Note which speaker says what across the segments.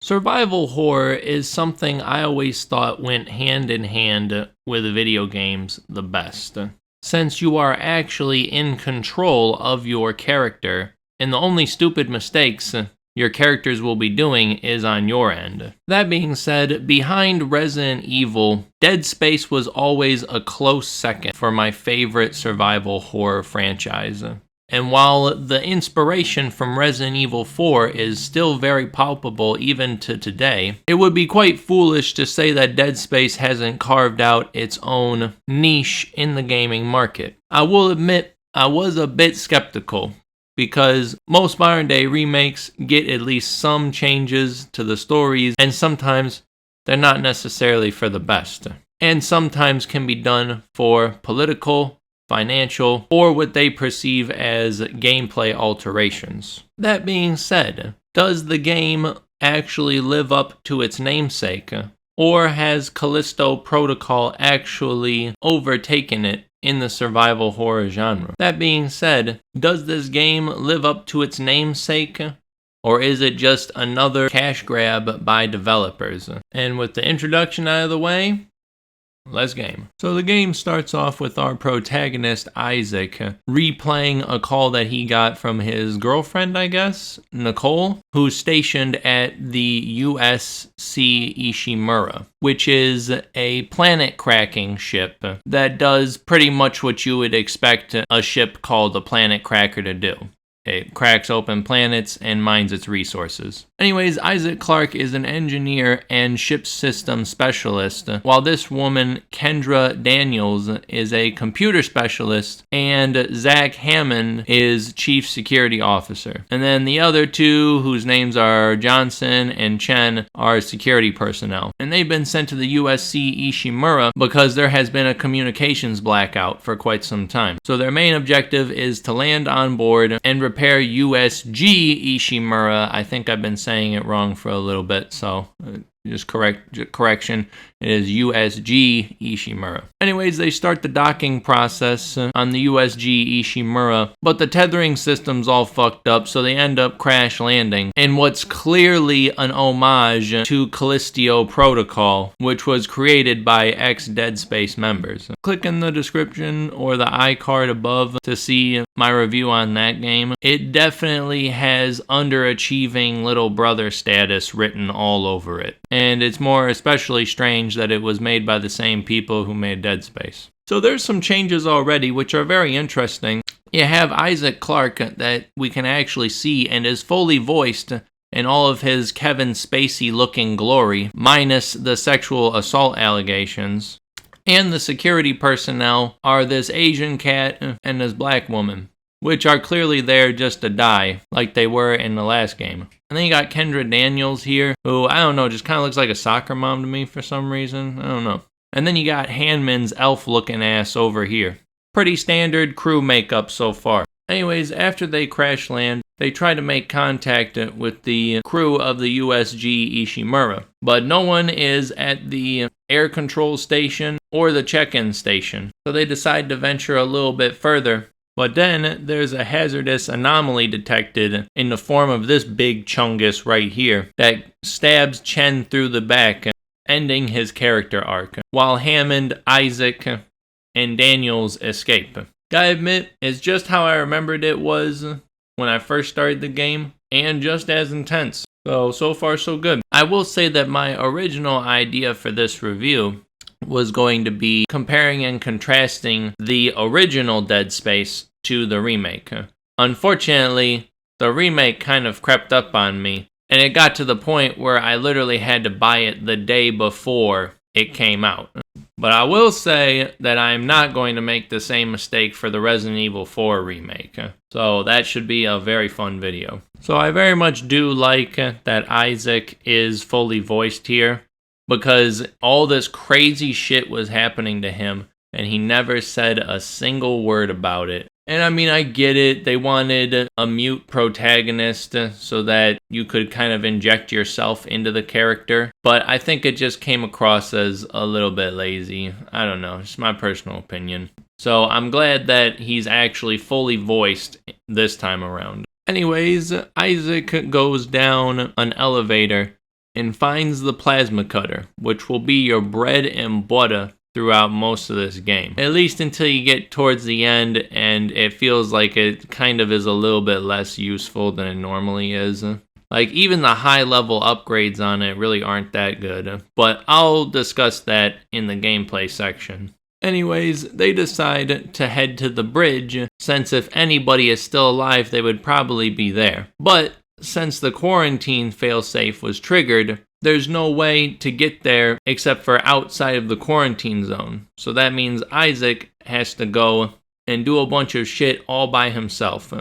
Speaker 1: Survival horror is something I always thought went hand in hand with video games the best, since you are actually in control of your character, and the only stupid mistakes your characters will be doing is on your end. That being said, behind Resident Evil, Dead Space was always a close second for my favorite survival horror franchise. And while the inspiration from Resident Evil 4 is still very palpable even to today, it would be quite foolish to say that Dead Space hasn't carved out its own niche in the gaming market. I will admit I was a bit skeptical, because most modern day remakes get at least some changes to the stories, and sometimes they're not necessarily for the best, and sometimes can be done for political, financial, or what they perceive as gameplay alterations. That being said, does the game actually live up to its namesake, or has Callisto Protocol actually overtaken it in the survival horror genre? That being said, does this game live up to its namesake, or is it just another cash grab by developers? And with the introduction out of the way, let's game. So the game starts off with our protagonist Isaac replaying a call that he got from his girlfriend, I guess, Nicole, who's stationed at the USC Ishimura, which is a planet cracking ship that does pretty much what you would expect a ship called the Planet Cracker to do. It cracks open planets and mines its resources. Anyways, Isaac Clarke is an engineer and ship system specialist, while this woman, Kendra Daniels, is a computer specialist, and Zach Hammond is chief security officer. And then the other two, whose names are Johnson and Chen, are security personnel. And they've been sent to the USC Ishimura because there has been a communications blackout for quite some time. So their main objective is to land on board and repair USG Ishimura. I think I've been saying it wrong for a little bit, so just correction. It is USG Ishimura. Anyways, they start the docking process on the USG Ishimura, but the tethering system's all fucked up, so they end up crash landing in what's clearly an homage to Callisto Protocol, which was created by ex-Dead Space members. Click in the description or the iCard above to see my review on that game. It definitely has underachieving little brother status written all over it. And it's more especially strange that it was made by the same people who made Dead Space. So there's some changes already which are very interesting. You have Isaac Clarke that we can actually see and is fully voiced in all of his Kevin Spacey looking glory, minus the sexual assault allegations. And the security personnel are this Asian cat and this black woman, which are clearly there just to die, like they were in the last game. And then you got Kendra Daniels here, who, I don't know, just kind of looks like a soccer mom to me for some reason. I don't know. And then you got Hanman's elf-looking ass over here. Pretty standard crew makeup so far. Anyways, after they crash land, they try to make contact with the crew of the USG Ishimura, but no one is at the air control station or the check-in station. So they decide to venture a little bit further. But then there's a hazardous anomaly detected in the form of this big chungus right here that stabs Chen through the back, ending his character arc, while Hammond, Isaac, and Daniels escape. Gotta admit, it's just how I remembered it was when I first started the game, and just as intense. So far so good. I will say that my original idea for this review was going to be comparing and contrasting the original Dead Space to the remake. Unfortunately, the remake kind of crept up on me, and it got to the point where I literally had to buy it the day before it came out. But I will say that I'm not going to make the same mistake for the Resident Evil 4 remake. So that should be a very fun video. So I very much do like that Isaac is fully voiced here, because all this crazy shit was happening to him, and he never said a single word about it. And I mean, I get it. They wanted a mute protagonist so that you could kind of inject yourself into the character. But I think it just came across as a little bit lazy. I don't know. It's my personal opinion. So I'm glad that he's actually fully voiced this time around. Anyways, Isaac goes down an elevator and finds the plasma cutter, which will be your bread and butter throughout most of this game. At least until you get towards the end and it feels like it kind of is a little bit less useful than it normally is. Like, even the high level upgrades on it really aren't that good, but I'll discuss that in the gameplay section. Anyways, they decide to head to the bridge, since if anybody is still alive, they would probably be there. But since the quarantine failsafe was triggered, there's no way to get there except for outside of the quarantine zone. So that means Isaac has to go and do a bunch of shit all by himself.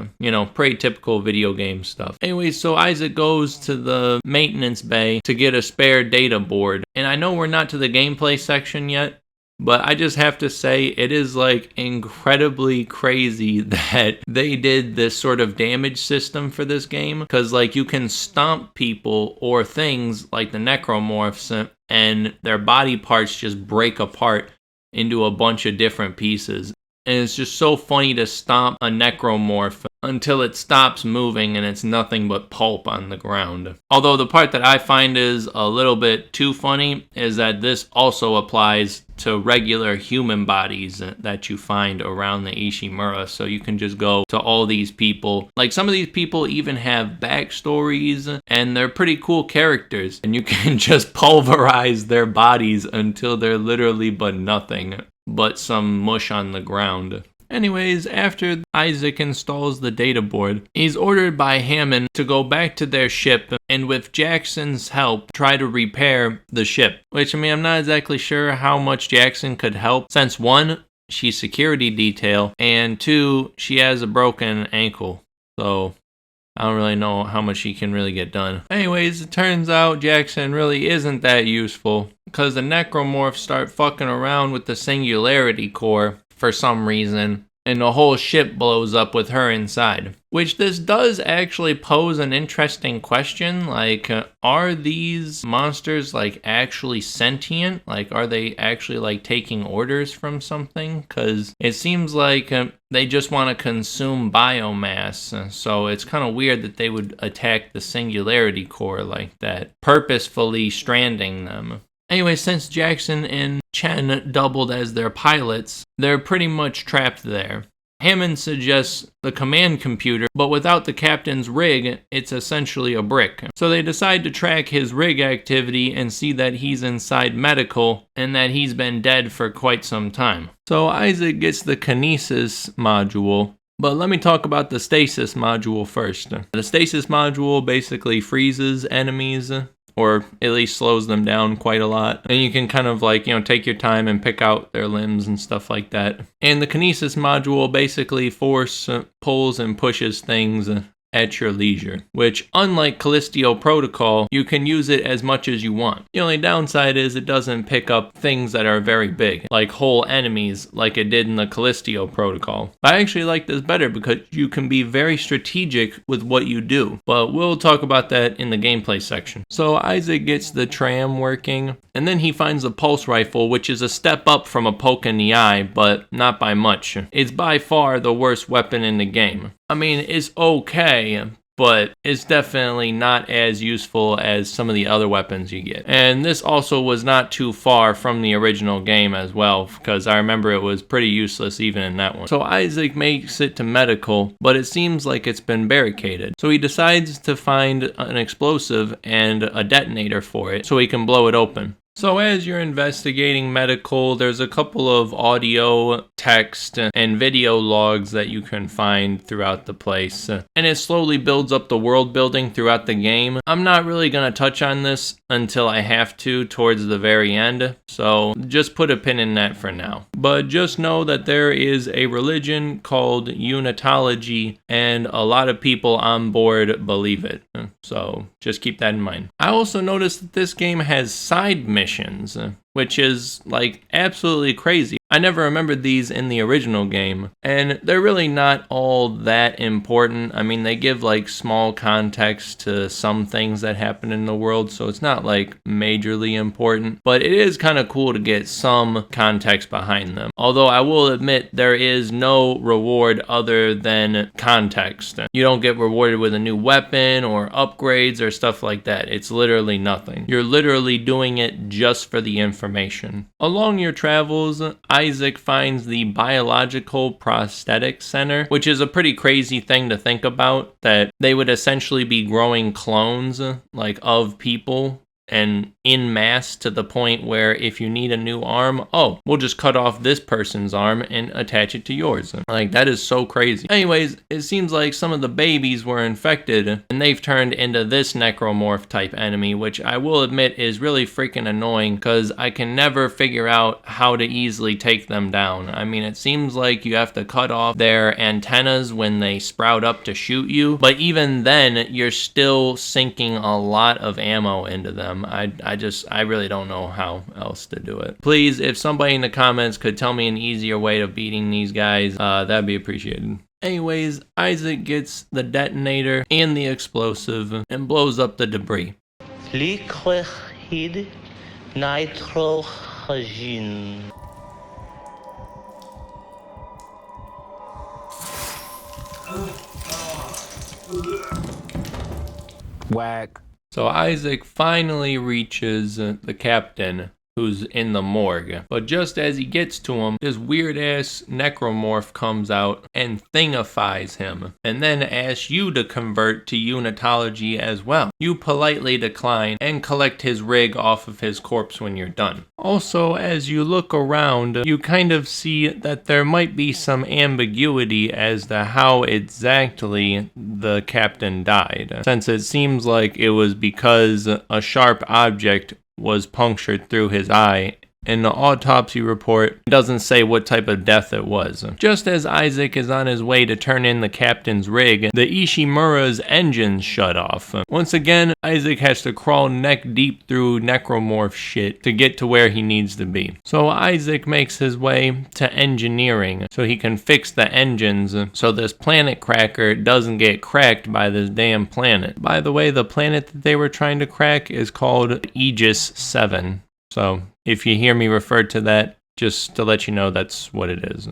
Speaker 1: Pretty typical video game stuff. Anyway, so Isaac goes to the maintenance bay to get a spare data board. And I know we're not to the gameplay section yet, but I just have to say it is like incredibly crazy that they did this sort of damage system for this game. Because like you can stomp people or things like the necromorphs and their body parts just break apart into a bunch of different pieces. And it's just so funny to stomp a necromorph until it stops moving and it's nothing but pulp on the ground. Although the part that I find is a little bit too funny is that this also applies to regular human bodies that you find around the Ishimura. So you can just go to all these people. Like, some of these people even have backstories and they're pretty cool characters. And you can just pulverize their bodies until they're literally but nothing but some mush on the ground. Anyways, after Isaac installs the data board, he's ordered by Hammond to go back to their ship and with Jackson's help try to repair the ship. Which, I'm not exactly sure how much Jackson could help, since 1, she's security detail, and 2, she has a broken ankle. So I don't really know how much she can really get done. Anyways, it turns out Jackson really isn't that useful, because the necromorphs start fucking around with the singularity core for some reason, and the whole ship blows up with her inside. Which this does actually pose an interesting question, like, are these monsters, like, actually sentient? Like, are they actually, like, taking orders from something? Because it seems like they just want to consume biomass, so it's kind of weird that they would attack the singularity core like that, purposefully stranding them. Anyway, since Jackson and Chen doubled as their pilots, they're pretty much trapped there. Hammond suggests the command computer, but without the captain's rig, it's essentially a brick. So they decide to track his rig activity and see that he's inside medical and that he's been dead for quite some time. So Isaac gets the kinesis module, but let me talk about the stasis module first. The stasis module basically freezes enemies, or at least slows them down quite a lot. And you can kind of take your time and pick out their limbs and stuff like that. And the kinesis module basically pulls and pushes things at your leisure, which, unlike Callisto Protocol, you can use it as much as you want. The only downside is it doesn't pick up things that are very big, like whole enemies, like it did in the Callisto Protocol. I actually like this better because you can be very strategic with what you do, but we'll talk about that in the gameplay section. So Isaac gets the tram working, and then he finds the pulse rifle, which is a step up from a poke in the eye, but not by much. It's by far the worst weapon in the game. It's okay, but it's definitely not as useful as some of the other weapons you get. And this also was not too far from the original game as well, because I remember it was pretty useless even in that one. So Isaac makes it to medical, but it seems like it's been barricaded. So he decides to find an explosive and a detonator for it so he can blow it open. So as you're investigating medical, there's a couple of audio, text, and video logs that you can find throughout the place. And it slowly builds up the world building throughout the game. I'm not really going to touch on this until I have to towards the very end, so just put a pin in that for now. But just know that there is a religion called Unitology, and a lot of people on board believe it. So just keep that in mind. I also noticed that this game has side missions, which is absolutely crazy. I never remembered these in the original game, and they're really not all that important. I mean, they give like small context to some things that happen in the world, so it's not like majorly important, but it is kind of cool to get some context behind them. Although I will admit there is no reward other than context. You don't get rewarded with a new weapon or upgrades or stuff like that. It's literally nothing. You're literally doing it just for the information. Along your travels, Isaac finds the Biological Prosthetic Center, which is a pretty crazy thing to think about, that they would essentially be growing clones like of people and in mass to the point where if you need a new arm, oh, we'll just cut off this person's arm and attach it to yours. Like, that is so crazy. Anyways, it seems like some of the babies were infected and they've turned into this necromorph type enemy, which I will admit is really freaking annoying because I can never figure out how to easily take them down. I mean, it seems like you have to cut off their antennas when they sprout up to shoot you, but even then, you're still sinking a lot of ammo into them. I really don't know how else to do it. Please, if somebody in the comments could tell me an easier way of beating these guys, that'd be appreciated. Anyways, Isaac gets the detonator and the explosive and blows up the debris.
Speaker 2: Liquid nitrogen.
Speaker 3: Whack.
Speaker 1: So Isaac finally reaches the captain, who's in the morgue. But just as he gets to him, this weird-ass necromorph comes out and thingifies him, and then asks you to convert to unitology as well. You politely decline and collect his rig off of his corpse when you're done. Also, as you look around, you kind of see that there might be some ambiguity as to how exactly the captain died, since it seems like it was because a sharp object was punctured through his eye, and the autopsy report doesn't say what type of death it was. Just as Isaac is on his way to turn in the captain's rig, the Ishimura's engines shut off. Once again, Isaac has to crawl neck deep through necromorph shit to get to where he needs to be. So Isaac makes his way to engineering so he can fix the engines so this planet cracker doesn't get cracked by this damn planet. By the way, the planet that they were trying to crack is called Aegis 7. So if you hear me refer to that, just to let you know that's what it is.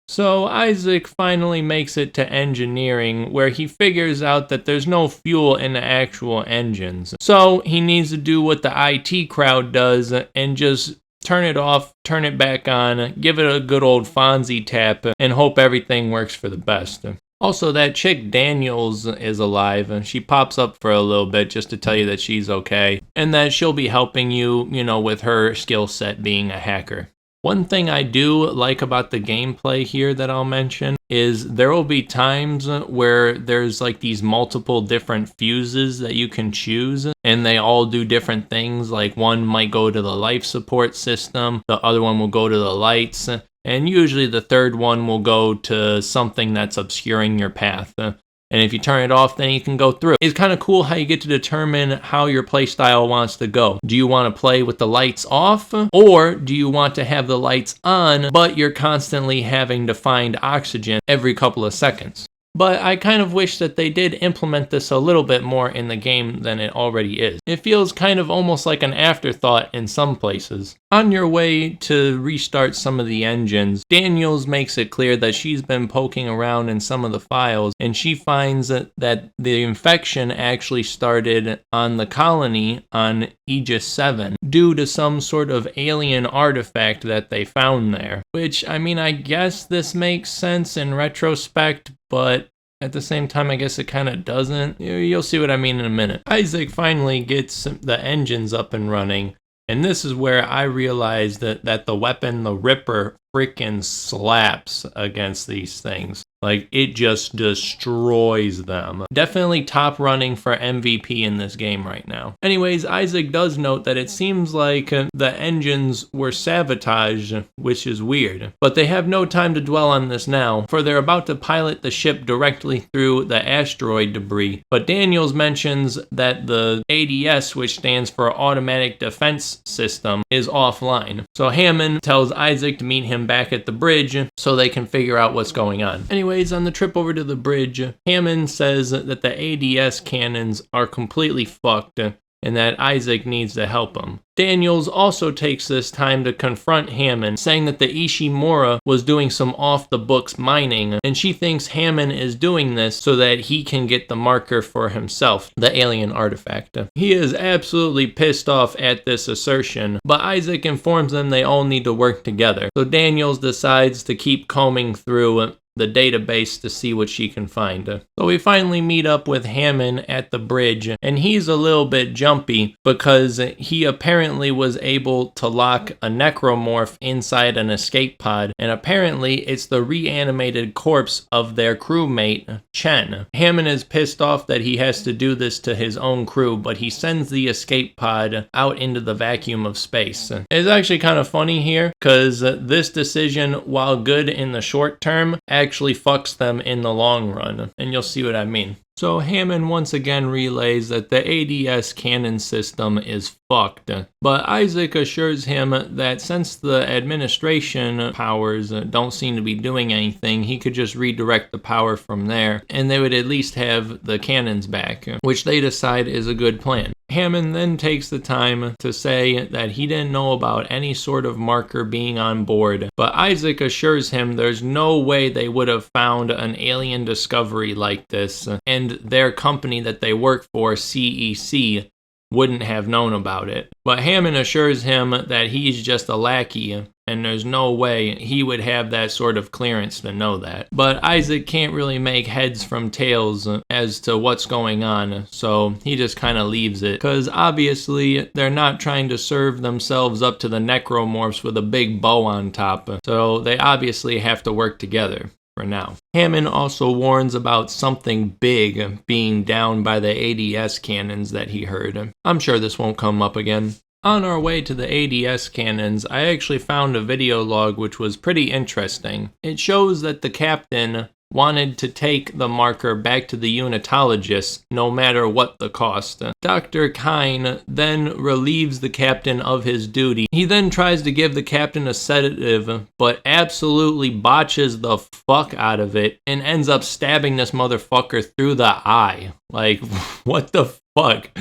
Speaker 1: So Isaac finally makes it to engineering, where he figures out that there's no fuel in the actual engines. So he needs to do what the IT crowd does and just turn it off, turn it back on, give it a good old Fonzie tap, and hope everything works for the best. Also, that chick Daniels is alive, and she pops up for a little bit just to tell you that she's okay, and that she'll be helping you, with her skill set being a hacker. One thing I do like about the gameplay here that I'll mention is there will be times where there's like these multiple different fuses that you can choose, and they all do different things. Like one might go to the life support system, the other one will go to the lights, and usually the third one will go to something that's obscuring your path. And if you turn it off, then you can go through. It's kind of cool how you get to determine how your playstyle wants to go. Do you want to play with the lights off? Or do you want to have the lights on, but you're constantly having to find oxygen every couple of seconds? But I kind of wish that they did implement this a little bit more in the game than it already is. It feels kind of almost like an afterthought in some places. On your way to restart some of the engines, Daniels makes it clear that she's been poking around in some of the files, and she finds that the infection actually started on the colony on Aegis 7 due to some sort of alien artifact that they found there. Which, I mean, I guess this makes sense in retrospect, but at the same time, I guess it kind of doesn't. You'll see what I mean in a minute. Isaac finally gets the engines up and running, and this is where I realized that the weapon, the Ripper, freaking slaps against these things. Like, it just destroys them. Definitely top running for MVP in this game right now. Anyways, Isaac does note that it seems like the engines were sabotaged, which is weird. But they have no time to dwell on this now, for they're about to pilot the ship directly through the asteroid debris. But Daniels mentions that the ADS, which stands for Automatic Defense System, is offline. So Hammond tells Isaac to meet him back at the bridge so they can figure out what's going on. Anyways, on the trip over to the bridge, Hammond says that the ADS cannons are completely fucked and that Isaac needs to help him. Daniels also takes this time to confront Hammond, saying that the Ishimura was doing some off-the-books mining, and she thinks Hammond is doing this so that he can get the marker for himself, the alien artifact. He is absolutely pissed off at this assertion, but Isaac informs them they all need to work together. So Daniels decides to keep combing through the database to see what she can find. So we finally meet up with Hammond at the bridge, and he's a little bit jumpy because he apparently was able to lock a necromorph inside an escape pod, and apparently it's the reanimated corpse of their crewmate, Chen. Hammond is pissed off that he has to do this to his own crew, but he sends the escape pod out into the vacuum of space. It's actually kind of funny here, because this decision, while good in the short term, actually fucks them in the long run, and you'll see what I mean. So Hammond once again relays that the ADS cannon system is fucked, but Isaac assures him that since the administration powers don't seem to be doing anything, he could just redirect the power from there, and they would at least have the cannons back, which they decide is a good plan. Hammond then takes the time to say that he didn't know about any sort of marker being on board, but Isaac assures him there's no way they would have found an alien discovery like this, and their company that they work for, CEC, wouldn't have known about it. But Hammond assures him that he's just a lackey, and there's no way he would have that sort of clearance to know that. But Isaac can't really make heads from tails as to what's going on, so he just kind of leaves it, because obviously they're not trying to serve themselves up to the necromorphs with a big bow on top, so they obviously have to work together for now. Hammond also warns about something big being down by the ADS cannons that he heard. I'm sure this won't come up again. On our way to the ADS cannons, I actually found a video log which was pretty interesting. It shows that the captain wanted to take the marker back to the unitologist no matter what the cost. Dr. Kine then relieves the captain of his duty. He then tries to give the captain a sedative, but absolutely botches the fuck out of it and ends up stabbing this motherfucker through the eye. Like, what the fuck?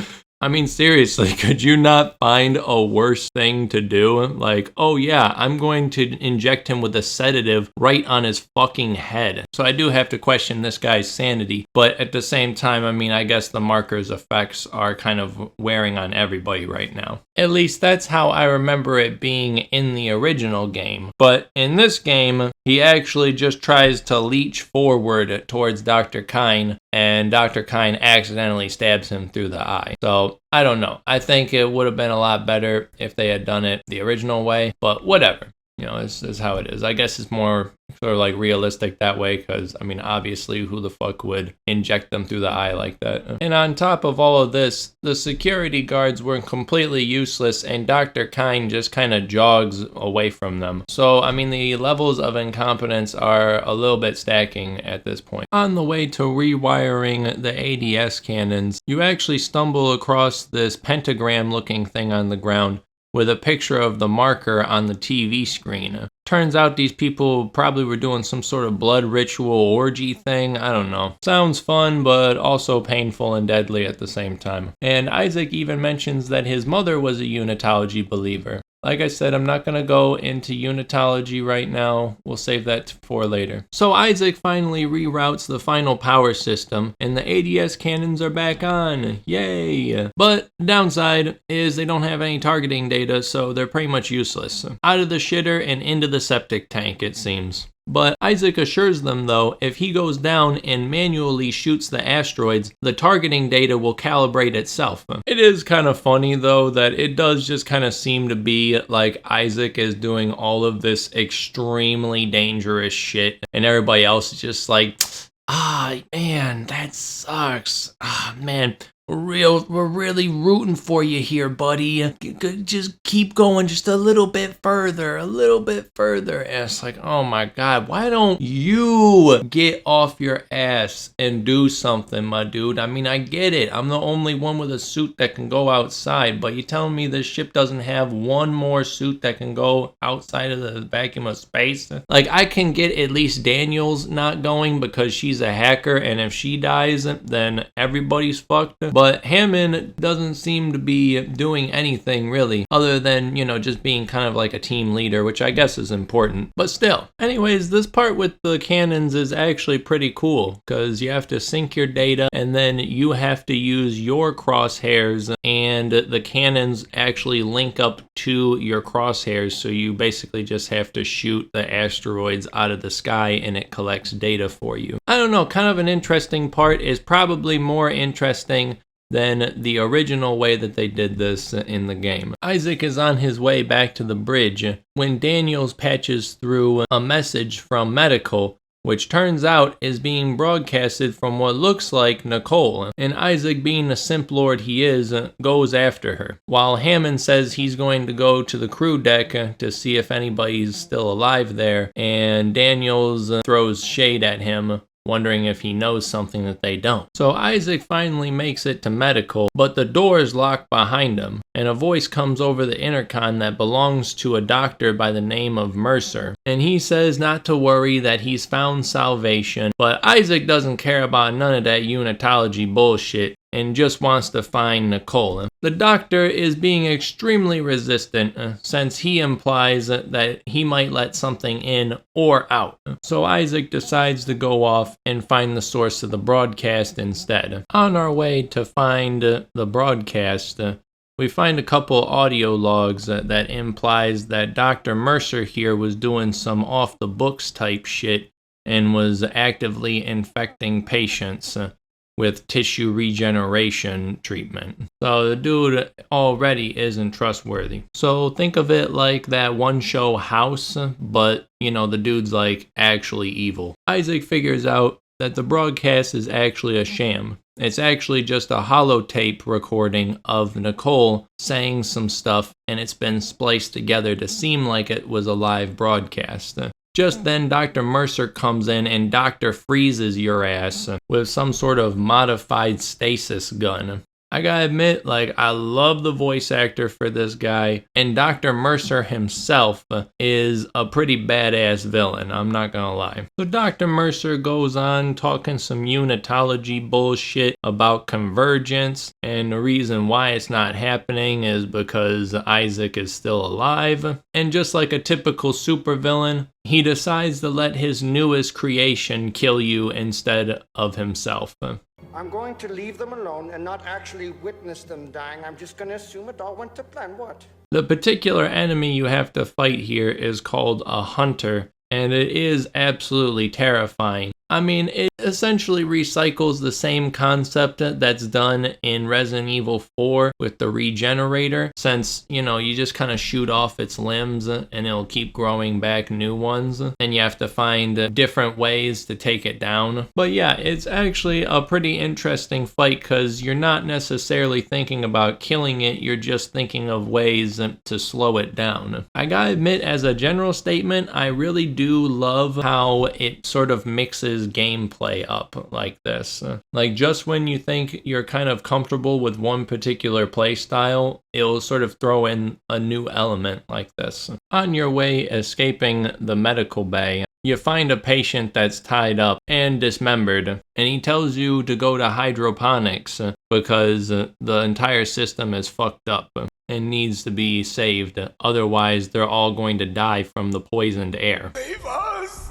Speaker 1: I mean, seriously, could you not find a worse thing to do? Like, oh yeah, I'm going to inject him with a sedative right on his fucking head. So I do have to question this guy's sanity, but at the same time, I mean, I guess the marker's effects are kind of wearing on everybody right now. At least that's how I remember it being in the original game. But in this game, he actually just tries to leech forward towards Dr. Kine, and Dr. Kine accidentally stabs him through the eye. So, I don't know. I think it would have been a lot better if they had done it the original way, but whatever. You know, this is how it is. I guess it's more sort of like realistic that way because, I mean, obviously who the fuck would inject them through the eye like that? And on top of all of this, the security guards were completely useless and Dr. Kine just kind of jogs away from them. So, I mean, the levels of incompetence are a little bit stacking at this point. On the way to rewiring the ADS cannons, you actually stumble across this pentagram looking thing on the ground with a picture of the marker on the TV screen. Turns out these people probably were doing some sort of blood ritual orgy thing, I don't know. Sounds fun, but also painful and deadly at the same time. And Isaac even mentions that his mother was a unitology believer. Like I said, I'm not going to go into unitology right now. We'll save that for later. So Isaac finally reroutes the final power system, and the ADS cannons are back on. Yay! But the downside is they don't have any targeting data, so they're pretty much useless. Out of the shitter and into the septic tank, it seems. But Isaac assures them, though, if he goes down and manually shoots the asteroids, the targeting data will calibrate itself. It is kind of funny, though, that it does just kind of seem to be like Isaac is doing all of this extremely dangerous shit, and everybody else is just like, man, that sucks. Man, we're really rooting for you here, buddy. Just keep going just a little bit further. And it's like, oh my God, why don't you get off your ass and do something, my dude? I mean, I get it. I'm the only one with a suit that can go outside, but you telling me this ship doesn't have one more suit that can go outside of the vacuum of space? Like, I can get at least Daniel's not going because she's a hacker, and if she dies, then everybody's fucked. But Hammond doesn't seem to be doing anything really, other than, just being kind of like a team leader, which I guess is important, but still. Anyways, this part with the cannons is actually pretty cool, because you have to sync your data, and then you have to use your crosshairs, and the cannons actually link up to your crosshairs, so you basically just have to shoot the asteroids out of the sky, and it collects data for you. I don't know, kind of an interesting part. Is probably more interesting than the original way that they did this in the game. Isaac is on his way back to the bridge when Daniels patches through a message from Medical, which turns out is being broadcasted from what looks like Nicole, and Isaac, being the simp lord he is, goes after her, while Hammond says he's going to go to the crew deck to see if anybody's still alive there, and Daniels throws shade at him, wondering if he knows something that they don't. So Isaac finally makes it to Medical, but the door is locked behind him, and a voice comes over the intercom that belongs to a doctor by the name of Mercer, and he says not to worry, that he's found salvation, but Isaac doesn't care about none of that unitology bullshit, and just wants to find Nicole. The doctor is being extremely resistant since he implies that he might let something in or out. So Isaac decides to go off and find the source of the broadcast instead. On our way to find the broadcast, we find a couple audio logs that implies that Dr. Mercer here was doing some off-the-books type shit and was actively infecting patients with tissue regeneration treatment. So the dude already isn't trustworthy. So think of it like that one show House, but the dude's like actually evil. Isaac figures out that the broadcast is actually a sham. It's actually just a holotape recording of Nicole saying some stuff, and it's been spliced together to seem like it was a live broadcast. Just then, Dr. Mercer comes in and Dr. freezes your ass with some sort of modified stasis gun. I gotta admit, I love the voice actor for this guy, and Dr. Mercer himself is a pretty badass villain, I'm not gonna lie. So Dr. Mercer goes on talking some unitology bullshit about convergence, and the reason why it's not happening is because Isaac is still alive, and just like a typical supervillain, he decides to let his newest creation kill you instead of himself.
Speaker 3: I'm going to leave them alone and not actually witness them dying. I'm just going to assume it all went to plan. What?
Speaker 1: The particular enemy you have to fight here is called a hunter, and it is absolutely terrifying. I mean, it essentially recycles the same concept that's done in Resident Evil 4 with the regenerator, since, you just kind of shoot off its limbs and it'll keep growing back new ones, and you have to find different ways to take it down. But yeah, it's actually a pretty interesting fight because you're not necessarily thinking about killing it, you're just thinking of ways to slow it down. I gotta admit, as a general statement, I really do love how it sort of mixes gameplay up like this. Just when you think you're kind of comfortable with one particular play style, it'll sort of throw in a new element like this. On your way escaping the medical bay, you find a patient that's tied up and dismembered, and he tells you to go to hydroponics because the entire system is fucked up and needs to be saved. Otherwise, they're all going to die from the poisoned air. Save us!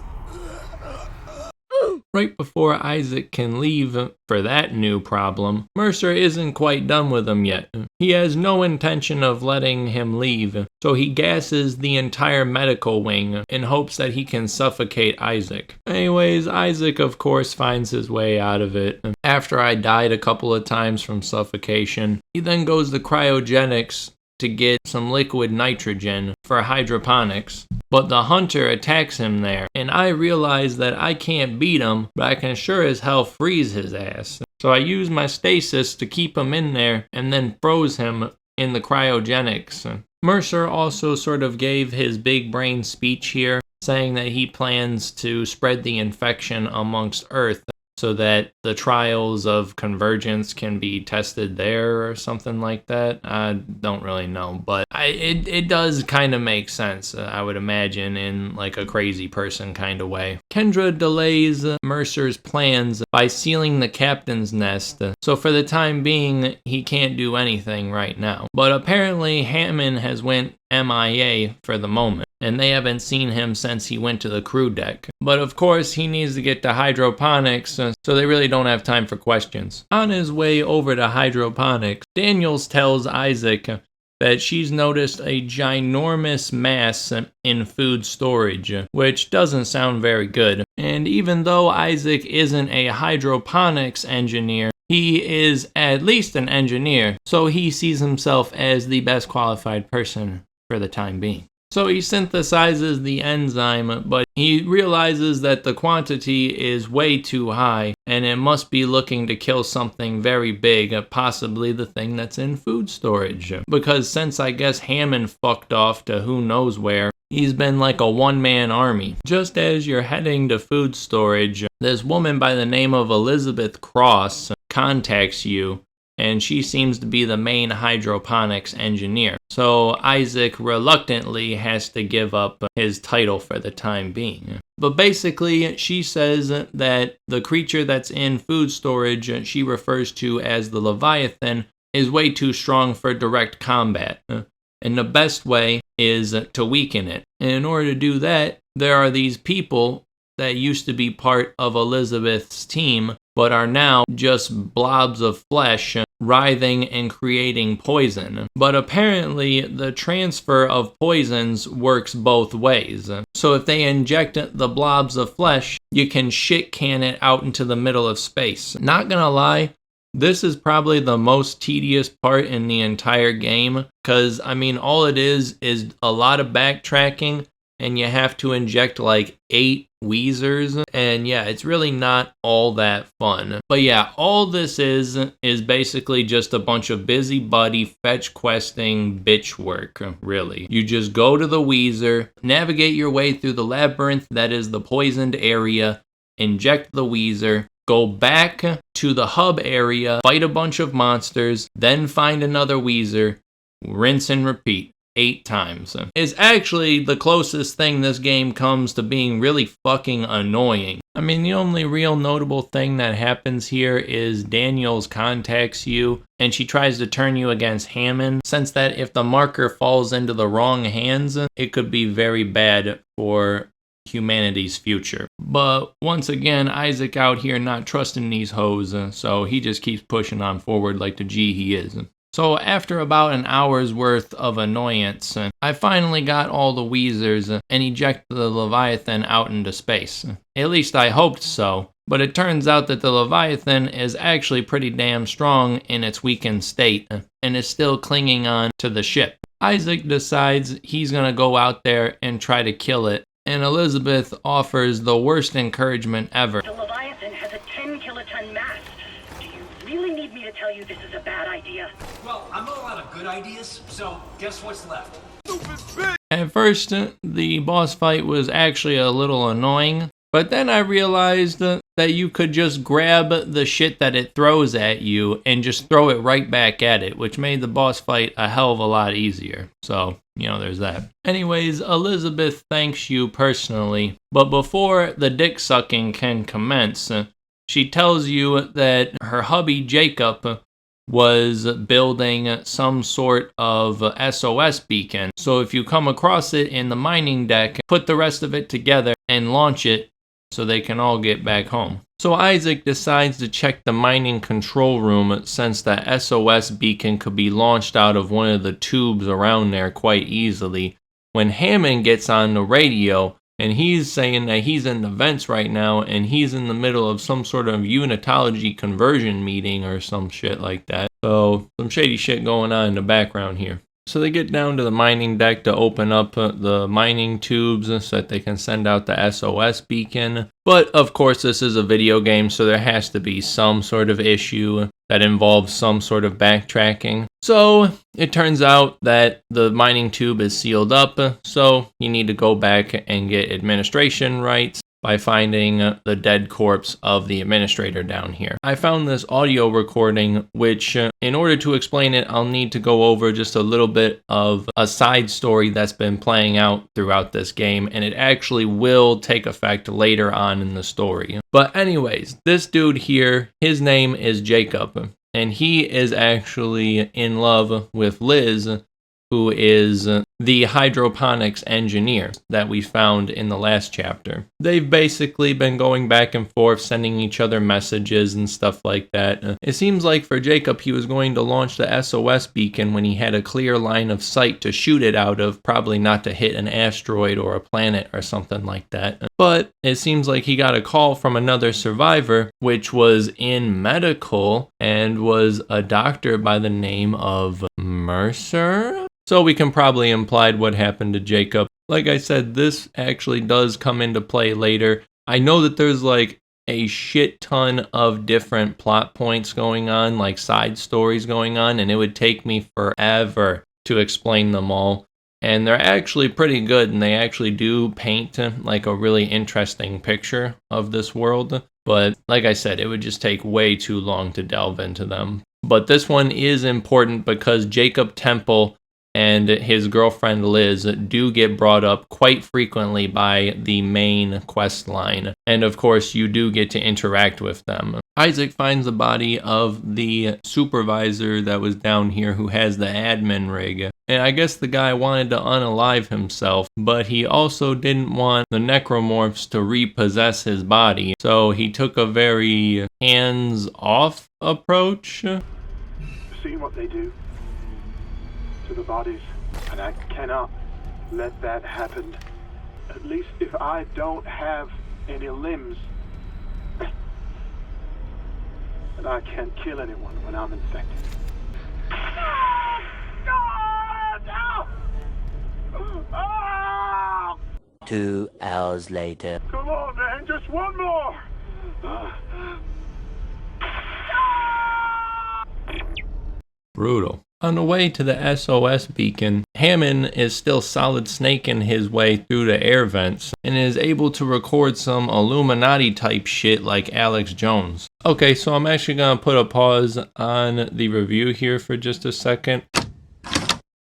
Speaker 1: Right before Isaac can leave for that new problem, Mercer isn't quite done with him yet. He has no intention of letting him leave, So he gasses the entire medical wing in hopes that he can suffocate Isaac. Anyways, Isaac of course finds his way out of it. After I died a couple of times from suffocation, he then goes to cryogenics to get some liquid nitrogen for hydroponics. But the hunter attacks him there, and I realize that I can't beat him, but I can sure as hell freeze his ass. So I use my stasis to keep him in there, and then froze him in the cryogenics. Mercer also sort of gave his big brain speech here, saying that he plans to spread the infection amongst Earth so that the trials of convergence can be tested there or something like that. I don't really know, but it does kind of make sense, I would imagine, in like a crazy person kind of way. Kendra delays Mercer's plans by sealing the captain's nest, so for the time being, he can't do anything right now. But apparently Hammond has went MIA for the moment, and they haven't seen him since he went to the crew deck. But of course, he needs to get to hydroponics, so they really don't have time for questions. On his way over to hydroponics, Daniels tells Isaac that she's noticed a ginormous mass in food storage, which doesn't sound very good. And even though Isaac isn't a hydroponics engineer, he is at least an engineer, so he sees himself as the best qualified person for the time being. So he synthesizes the enzyme, but he realizes that the quantity is way too high, and it must be looking to kill something very big, possibly the thing that's in food storage. Because since I guess Hammond fucked off to who knows where, he's been like a one-man army. Just as you're heading to food storage, this woman by the name of Elizabeth Cross contacts you, and she seems to be the main hydroponics engineer. So Isaac reluctantly has to give up his title for the time being. But basically, she says that the creature that's in food storage she refers to as the Leviathan is way too strong for direct combat. And the best way is to weaken it. And in order to do that, there are these people that used to be part of Elizabeth's team, but are now just blobs of flesh writhing and creating poison. But apparently the transfer of poisons works both ways. So if they inject the blobs of flesh, you can shit can it out into the middle of space. Not gonna lie, this is probably the most tedious part in the entire game, because I mean all it is a lot of backtracking, and you have to inject like 8 Weezers, and yeah, it's really not all that fun. But yeah, all this is basically just a bunch of busybody fetch questing bitch work, really. You just go to the Weezer, navigate your way through the labyrinth that is the poisoned area, inject the Weezer, go back to the hub area, fight a bunch of monsters, then find another Weezer, rinse and repeat. 8 times. It's actually the closest thing this game comes to being really fucking annoying. I mean, the only real notable thing that happens here is Daniels contacts you and she tries to turn you against Hammond, since that if the marker falls into the wrong hands, it could be very bad for humanity's future. But once again, Isaac out here not trusting these hoes, so he just keeps pushing on forward like the G he is. So after about an hour's worth of annoyance, I finally got all the Weezers and ejected the Leviathan out into space. At least I hoped so, but it turns out that the Leviathan is actually pretty damn strong in its weakened state and is still clinging on to the ship. Isaac decides he's gonna go out there and try to kill it, and Elizabeth offers the worst encouragement ever.
Speaker 4: The Leviathan has a 10 kiloton mass. Do you really need me to tell you this is a bad idea?
Speaker 5: Well, I'm all out of good ideas, so guess what's left?
Speaker 1: At first, the boss fight was actually a little annoying, but then I realized that you could just grab the shit that it throws at you and just throw it right back at it, which made the boss fight a hell of a lot easier. So, you know, there's that. Anyways, Elizabeth thanks you personally, but before the dick sucking can commence, she tells you that her hubby Jacob was building some sort of SOS beacon. So if you come across it in the mining deck, put the rest of it together and launch it so they can all get back home. So Isaac decides to check the mining control room since the SOS beacon could be launched out of one of the tubes around there quite easily, when Hammond gets on the radio and he's saying that he's in the vents right now and he's in the middle of some sort of unitology conversion meeting or some shit like that. So some shady shit going on in the background here. So they get down to the mining deck to open up the mining tubes so that they can send out the SOS beacon. But of course this is a video game, so there has to be some sort of issue that involves some sort of backtracking. So it turns out that the mining tube is sealed up, so you need to go back and get administration rights by finding the dead corpse of the administrator down here. I found this audio recording, which in order to explain it, I'll need to go over just a little bit of a side story that's been playing out throughout this game, and it actually will take effect later on in the story. But anyways, this dude here, his name is Jacob, and he is actually in love with Liz, who is the hydroponics engineer that we found in the last chapter. They've basically been going back and forth, sending each other messages and stuff like that. It seems like for Jacob, he was going to launch the SOS beacon when he had a clear line of sight to shoot it out of, probably not to hit an asteroid or a planet or something like that. But it seems like he got a call from another survivor, which was in medical and was a doctor by the name of Mercer. So we can probably imply what happened to Jacob. Like I said, this actually does come into play later. I know that there's like a shit ton of different plot points going on, like side stories going on, and it would take me forever to explain them all. And they're actually pretty good, and they actually do paint like a really interesting picture of this world. But like I said, it would just take way too long to delve into them. But this one is important because Jacob Temple and his girlfriend Liz do get brought up quite frequently by the main quest line. And of course, you do get to interact with them. Isaac finds the body of the supervisor that was down here who has the admin rig. And I guess the guy wanted to unalive himself, but he also didn't want the necromorphs to repossess his body. So he took a very hands-off approach.
Speaker 6: See what they do to the bodies, and I cannot let that happen. At least if I don't have any limbs. And I can't kill anyone when I'm infected.
Speaker 2: 2 hours later.
Speaker 6: Come on, man, just one more.
Speaker 1: Brutal. On the way to the SOS beacon, Hammond is still solid snaking his way through the air vents and is able to record some Illuminati type shit like Alex Jones. Okay, so I'm actually going to put a pause on the review here for just a second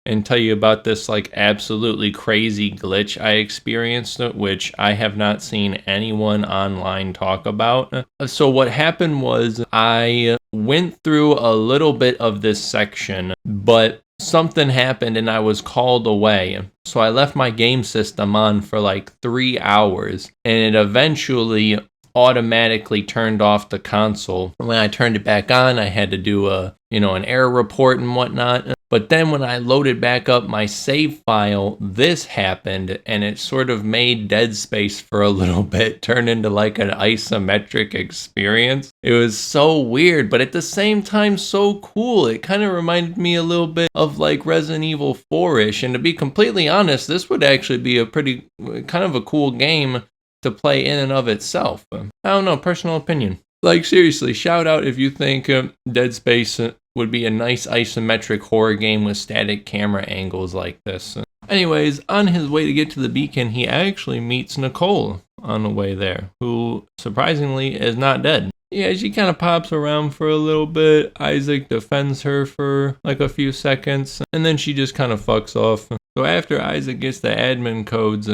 Speaker 1: and tell you about this like absolutely crazy glitch I experienced, which I have not seen anyone online talk about. So what happened was I went through a little bit of this section, but something happened and I was called away. So I left my game system on for like 3 hours, and it eventually automatically turned off the console. When I turned it back on, I had to do an error report and whatnot. But then when I loaded back up my save file, this happened, and it sort of made Dead Space for a little bit turn into like an isometric experience. It was so weird, but at the same time so cool. It kind of reminded me a little bit of like Resident Evil 4-ish, and to be completely honest, this would actually be a pretty kind of a cool game to play in and of itself. I don't know, personal opinion. Like seriously, shout out if you think Dead Space would be a nice isometric horror game with static camera angles like this. Anyways, on his way to get to the beacon, he actually meets Nicole on the way there, who surprisingly is not dead. Yeah, she kind of pops around for a little bit. Isaac defends her for like a few seconds, and then she just kind of fucks off. So after Isaac gets the admin codes,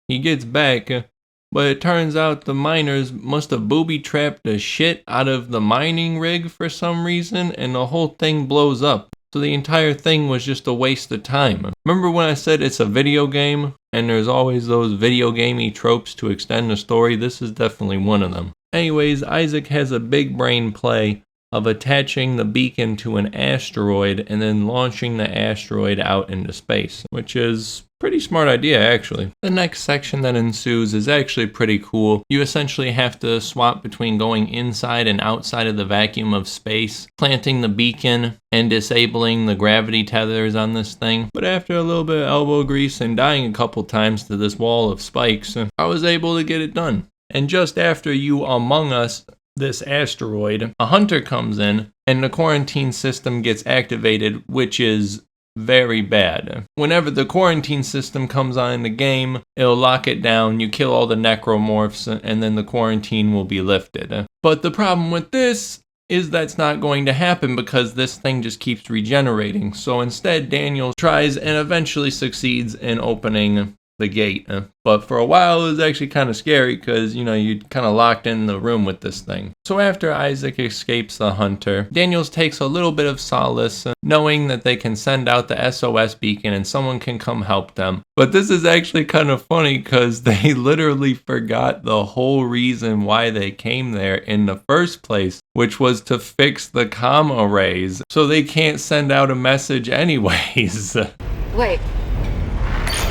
Speaker 1: he gets back, but it turns out the miners must have booby-trapped the shit out of the mining rig for some reason, and the whole thing blows up. So the entire thing was just a waste of time. Remember when I said it's a video game and there's always those video gamey tropes to extend the story? This is definitely one of them. Anyways, Isaac has a big brain play of attaching the beacon to an asteroid and then launching the asteroid out into space, which is pretty smart idea, actually. The next section that ensues is actually pretty cool. You essentially have to swap between going inside and outside of the vacuum of space, planting the beacon, and disabling the gravity tethers on this thing. But after a little bit of elbow grease and dying a couple times to this wall of spikes, I was able to get it done. And just after you Among Us this asteroid, a hunter comes in and the quarantine system gets activated, which is very bad. Whenever the quarantine system comes on in the game, it'll lock it down, you kill all the necromorphs, and then the quarantine will be lifted. But the problem with this is that's not going to happen because this thing just keeps regenerating. So instead, Daniel tries and eventually succeeds in opening the gate. But for a while, it was actually kind of scary because, you're kind of locked in the room with this thing. So after Isaac escapes the hunter, Daniels takes a little bit of solace knowing that they can send out the SOS beacon and someone can come help them. But this is actually kind of funny because they literally forgot the whole reason why they came there in the first place, which was to fix the comm arrays. So they can't send out a message anyways.
Speaker 7: Wait.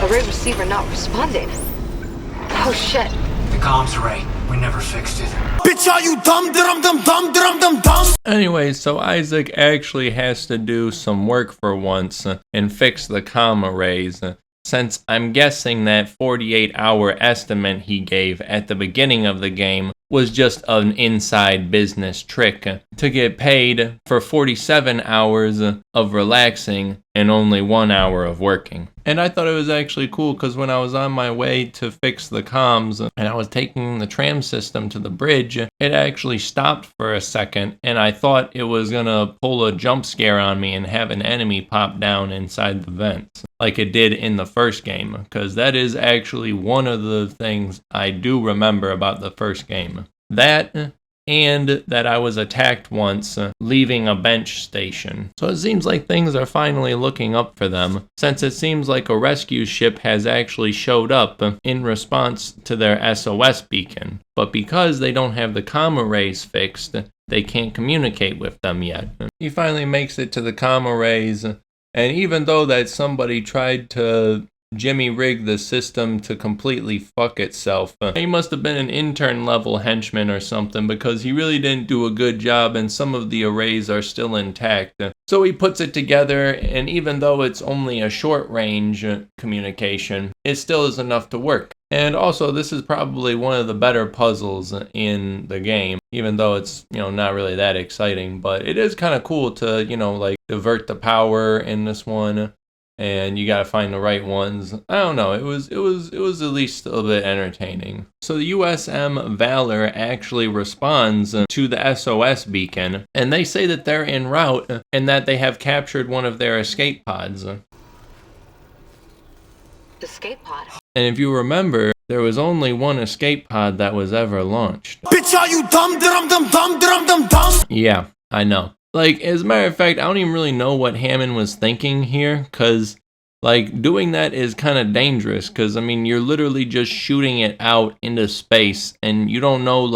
Speaker 7: Array receiver not responding. Oh shit.
Speaker 5: The comms array. We never fixed it.
Speaker 8: Bitch, are you dumb, dumb?
Speaker 1: Anyway, so Isaac actually has to do some work for once and fix the comm arrays, since I'm guessing that 48-hour estimate he gave at the beginning of the game was just an inside business trick to get paid for 47 hours of relaxing and only 1 hour of working. And I thought it was actually cool because when I was on my way to fix the comms and I was taking the tram system to the bridge, it actually stopped for a second and I thought it was gonna pull a jump scare on me and have an enemy pop down inside the vents like it did in the first game, because that is actually one of the things I do remember about the first game. That, and that I was attacked once leaving a bench station. So it seems like things are finally looking up for them, since it seems like a rescue ship has actually showed up in response to their SOS beacon. But because they don't have the comm arrays fixed, they can't communicate with them yet. He finally makes it to the comm arrays, and even though that somebody tried to Jimmy rigged the system to completely fuck itself. He must have been an intern level henchman or something, because he really didn't do a good job and some of the arrays are still intact. So he puts it together, and even though it's only a short range communication, it still is enough to work. And also, this is probably one of the better puzzles in the game, even though it's, not really that exciting. But it is kind of cool to, divert the power in this one, and you gotta find the right ones. I don't know, it was at least a bit entertaining. So the USM Valor actually responds to the SOS beacon, and they say that they're en route and that they have captured one of their escape pods.
Speaker 7: Escape pod?
Speaker 1: And if you remember, there was only one escape pod that was ever launched.
Speaker 8: Bitch, are you dumb? Yeah,
Speaker 1: I know. As a matter of fact, I don't even really know what Hammond was thinking here, because, doing that is kind of dangerous, because, you're literally just shooting it out into space, and you don't know,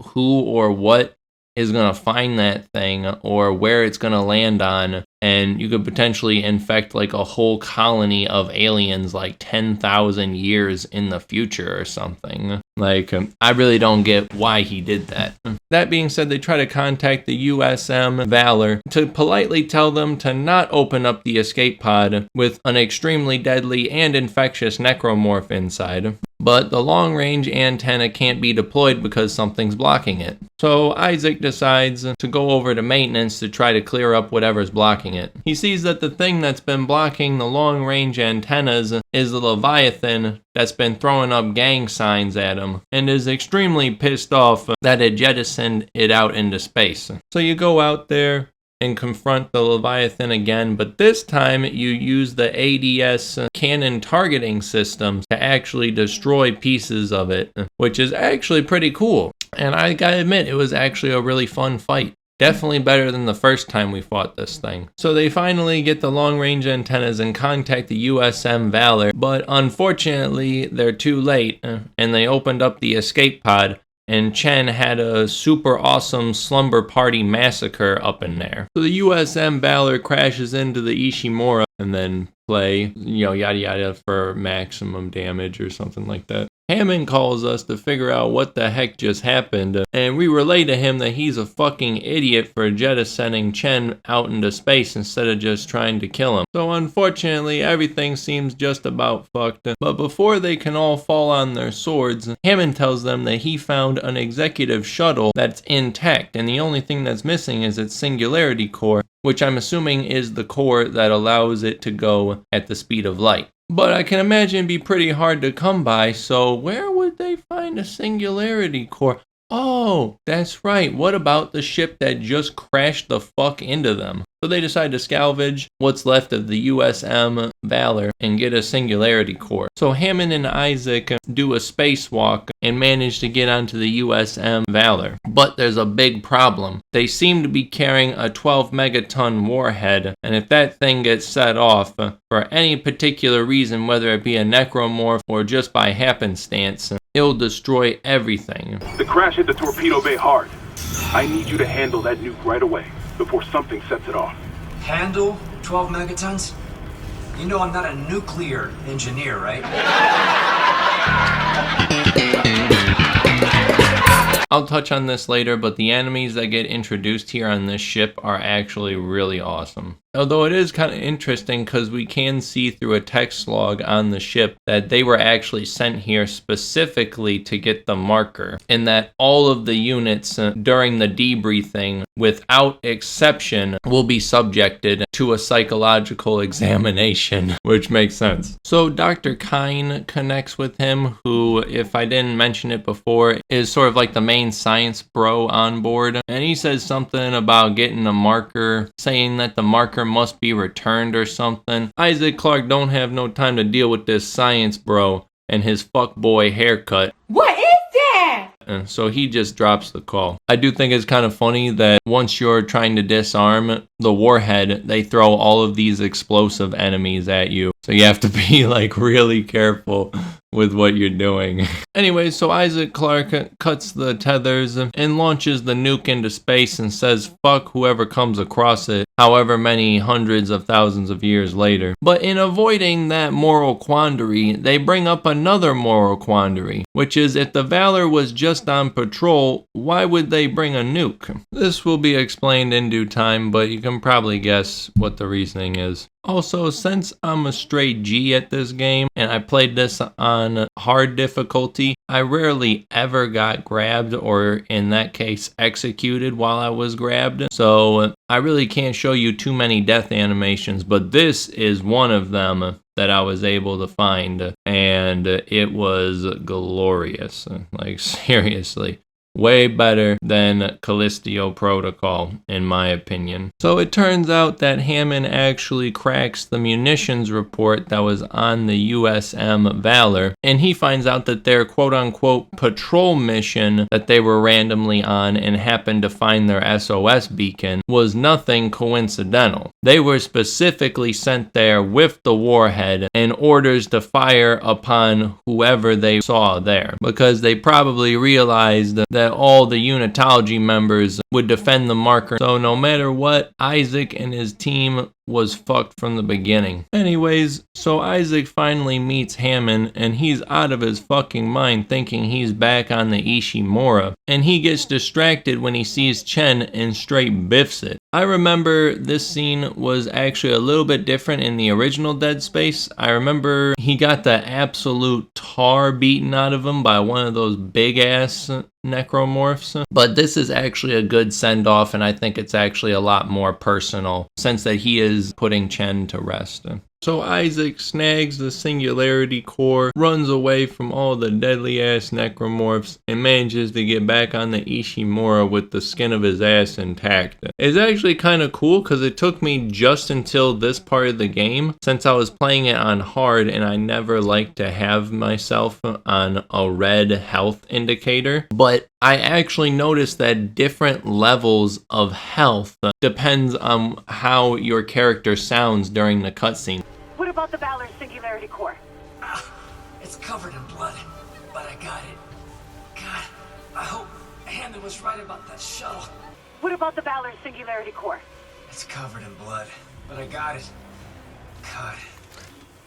Speaker 1: who or what is going to find that thing, or where it's going to land on, and you could potentially infect, a whole colony of aliens, 10,000 years in the future or something. I really don't get why he did that. That being said, they try to contact the USM Valor to politely tell them to not open up the escape pod with an extremely deadly and infectious necromorph inside. But the long-range antenna can't be deployed because something's blocking it. So Isaac decides to go over to maintenance to try to clear up whatever's blocking it. He sees that the thing that's been blocking the long-range antennas is the Leviathan that's been throwing up gang signs at him, and is extremely pissed off that it jettisoned it out into space. So you go out there and confront the Leviathan again, but this time you use the ADS cannon targeting system to actually destroy pieces of it, which is actually pretty cool. And I gotta admit, it was actually a really fun fight. Definitely better than the first time we fought this thing. So they finally get the long-range antennas and contact the USM Valor, but unfortunately they're too late, and they opened up the escape pod, and Chen had a super awesome slumber party massacre up in there. So the USM Valor crashes into the Ishimura and then play, yada yada for maximum damage or something like that. Hammond calls us to figure out what the heck just happened, and we relay to him that he's a fucking idiot for jettisoning Chen out into space instead of just trying to kill him. So unfortunately, everything seems just about fucked. But before they can all fall on their swords, Hammond tells them that he found an executive shuttle that's intact, and the only thing that's missing is its singularity core, which I'm assuming is the core that allows it to go at the speed of light. But I can imagine it'd be pretty hard to come by, so where would they find a singularity core? Oh, that's right. What about the ship that just crashed the fuck into them? So they decide to salvage what's left of the USM Valor and get a singularity core. So Hammond and Isaac do a spacewalk and manage to get onto the USM Valor. But there's a big problem. They seem to be carrying a 12 megaton warhead, and if that thing gets set off for any particular reason, whether it be a necromorph or just by happenstance, it'll destroy everything.
Speaker 6: The crash hit the torpedo bay hard. I need you to handle that nuke right away, before something sets it off.
Speaker 5: Handle 12 megatons? You know I'm not a nuclear engineer, right?
Speaker 1: I'll touch on this later, but the enemies that get introduced here on this ship are actually really awesome. Although it is kind of interesting because we can see through a text log on the ship that they were actually sent here specifically to get the marker, and that all of the units during the debriefing, without exception, will be subjected to a psychological examination, which makes sense. So Dr. Kine connects with him, who, if I didn't mention it before, is sort of like the main science bro on board, and he says something about getting a marker, saying that the marker must be returned or something. Isaac Clarke don't have no time to deal with this science bro and his fuckboy haircut.
Speaker 9: What is that?
Speaker 1: And so he just drops the call. I do think it's kind of funny that once you're trying to disarm the warhead, they throw all of these explosive enemies at you. So you have to be like really careful with what you're doing. Anyway, so Isaac Clarke cuts the tethers and launches the nuke into space and says fuck whoever comes across it, however many hundreds of thousands of years later. But in avoiding that moral quandary, they bring up another moral quandary, which is if the Valor was just on patrol, why would they bring a nuke? This will be explained in due time, but you can probably guess what the reasoning is. Also, since I'm a straight G at this game, and I played this on hard difficulty, I rarely ever got grabbed, or in that case, executed while I was grabbed. So I really can't show you too many death animations, but this is one of them that I was able to find, and it was glorious. Like, seriously. Way better than Callisto Protocol, in my opinion. So it turns out that Hammond actually cracks the munitions report that was on the USM Valor, and he finds out that their quote-unquote patrol mission that they were randomly on and happened to find their SOS beacon was nothing coincidental. They were specifically sent there with the warhead and orders to fire upon whoever they saw there, because they probably realized that all the Unitology members would defend the marker. So no matter what, Isaac and his team was fucked from the beginning. Anyways, so Isaac finally meets Hammond, and he's out of his fucking mind thinking he's back on the Ishimura, and he gets distracted when he sees Chen and straight biffs it. I remember this scene was actually a little bit different in the original Dead Space. I remember he got the absolute tar beaten out of him by one of those big ass necromorphs, but this is actually a good send-off, and I think it's actually a lot more personal since that he is putting Chen to rest. So Isaac snags the singularity core, runs away from all the deadly ass necromorphs, and manages to get back on the Ishimura with the skin of his ass intact. It's actually kind of cool because it took me just until this part of the game, since I was playing it on hard and I never like to have myself on a red health indicator, but I actually noticed that different levels of health depends on how your character sounds during the cutscene.
Speaker 4: What about the Valor's singularity core?
Speaker 5: It's covered in blood, but I got it. God, I hope Hammond was right about that shuttle.
Speaker 4: What about the Valor's singularity core?
Speaker 5: It's covered in blood, but I got it. God,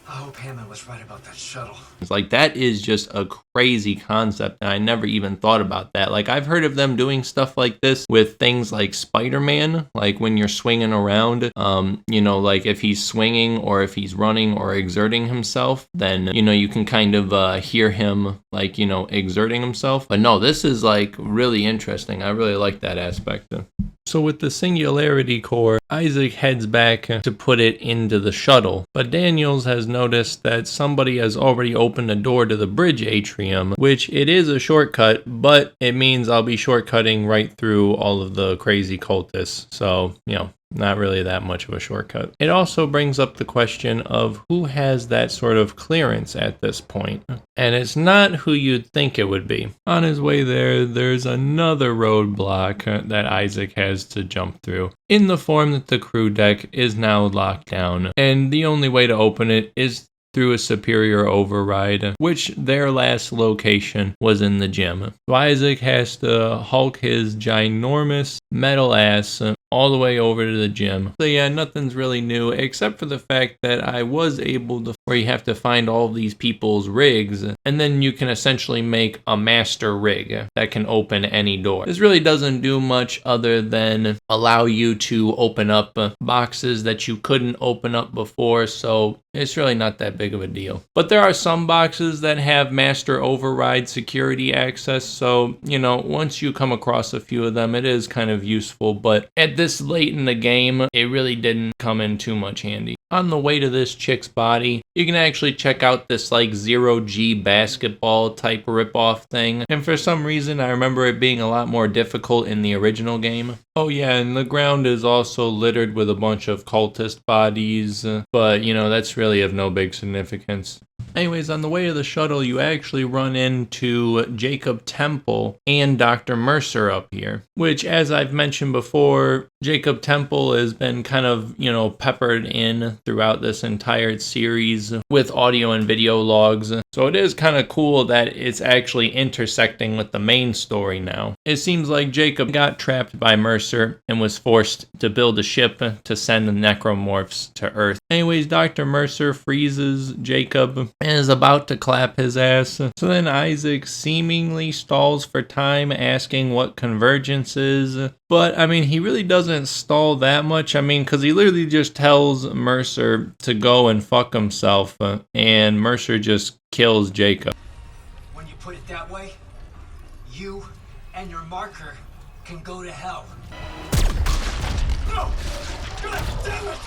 Speaker 5: I hope Hammond was right about that shuttle.
Speaker 1: It's like, that is just a crazy concept, and I never even thought about that. Like, I've heard of them doing stuff like this with things like Spider-Man, like when you're swinging around, you know, like if he's swinging or if he's running or exerting himself, then, you know, you can kind of hear him, like, you know, exerting himself. But no, this is like really interesting. I really like that aspect. So with the singularity core, Isaac heads back to put it into the shuttle, but Daniels has noticed that somebody has already opened the door to the bridge atrium, which it is a shortcut, but it means I'll be shortcutting right through all of the crazy cultists, so, you know, not really that much of a shortcut. It also brings up the question of who has that sort of clearance at this point. And it's not who you'd think it would be. On his way there, there's another roadblock that Isaac has to jump through, in the form that the crew deck is now locked down. And the only way to open it is through a superior override, which their last location was in the gym. So Isaac has to hulk his ginormous metal ass all the way over to the gym. So yeah, nothing's really new except for the fact that I was able to, where you have to find all of these people's rigs, and then you can essentially make a master rig that can open any door. This really doesn't do much other than allow you to open up boxes that you couldn't open up before, so it's really not that big of a deal. But there are some boxes that have master override security access, so, you know, once you come across a few of them, it is kind of useful, but at this late in the game, it really didn't come in too much handy. On the way to this chick's body, you can actually check out this like 0G basketball type ripoff thing. And for some reason, I remember it being a lot more difficult in the original game. Oh yeah, and the ground is also littered with a bunch of cultist bodies, but you know, that's really of no big significance. Anyways, on the way to the shuttle, you actually run into Jacob Temple and Dr. Mercer up here, which, as I've mentioned before, Jacob Temple has been kind of, you know, peppered in throughout this entire series with audio and video logs. So it is kind of cool that it's actually intersecting with the main story now. It seems like Jacob got trapped by Mercer and was forced to build a ship to send the necromorphs to Earth. Anyways, Dr. Mercer freezes Jacob and is about to clap his ass. So then Isaac seemingly stalls for time, asking what convergence is. But, I mean, he really doesn't stall that much. I mean, because he literally just tells Mercer to go and fuck himself, and Mercer just kills Jacob.
Speaker 5: When you put it that way, you and your marker can go to hell. No! God damn it!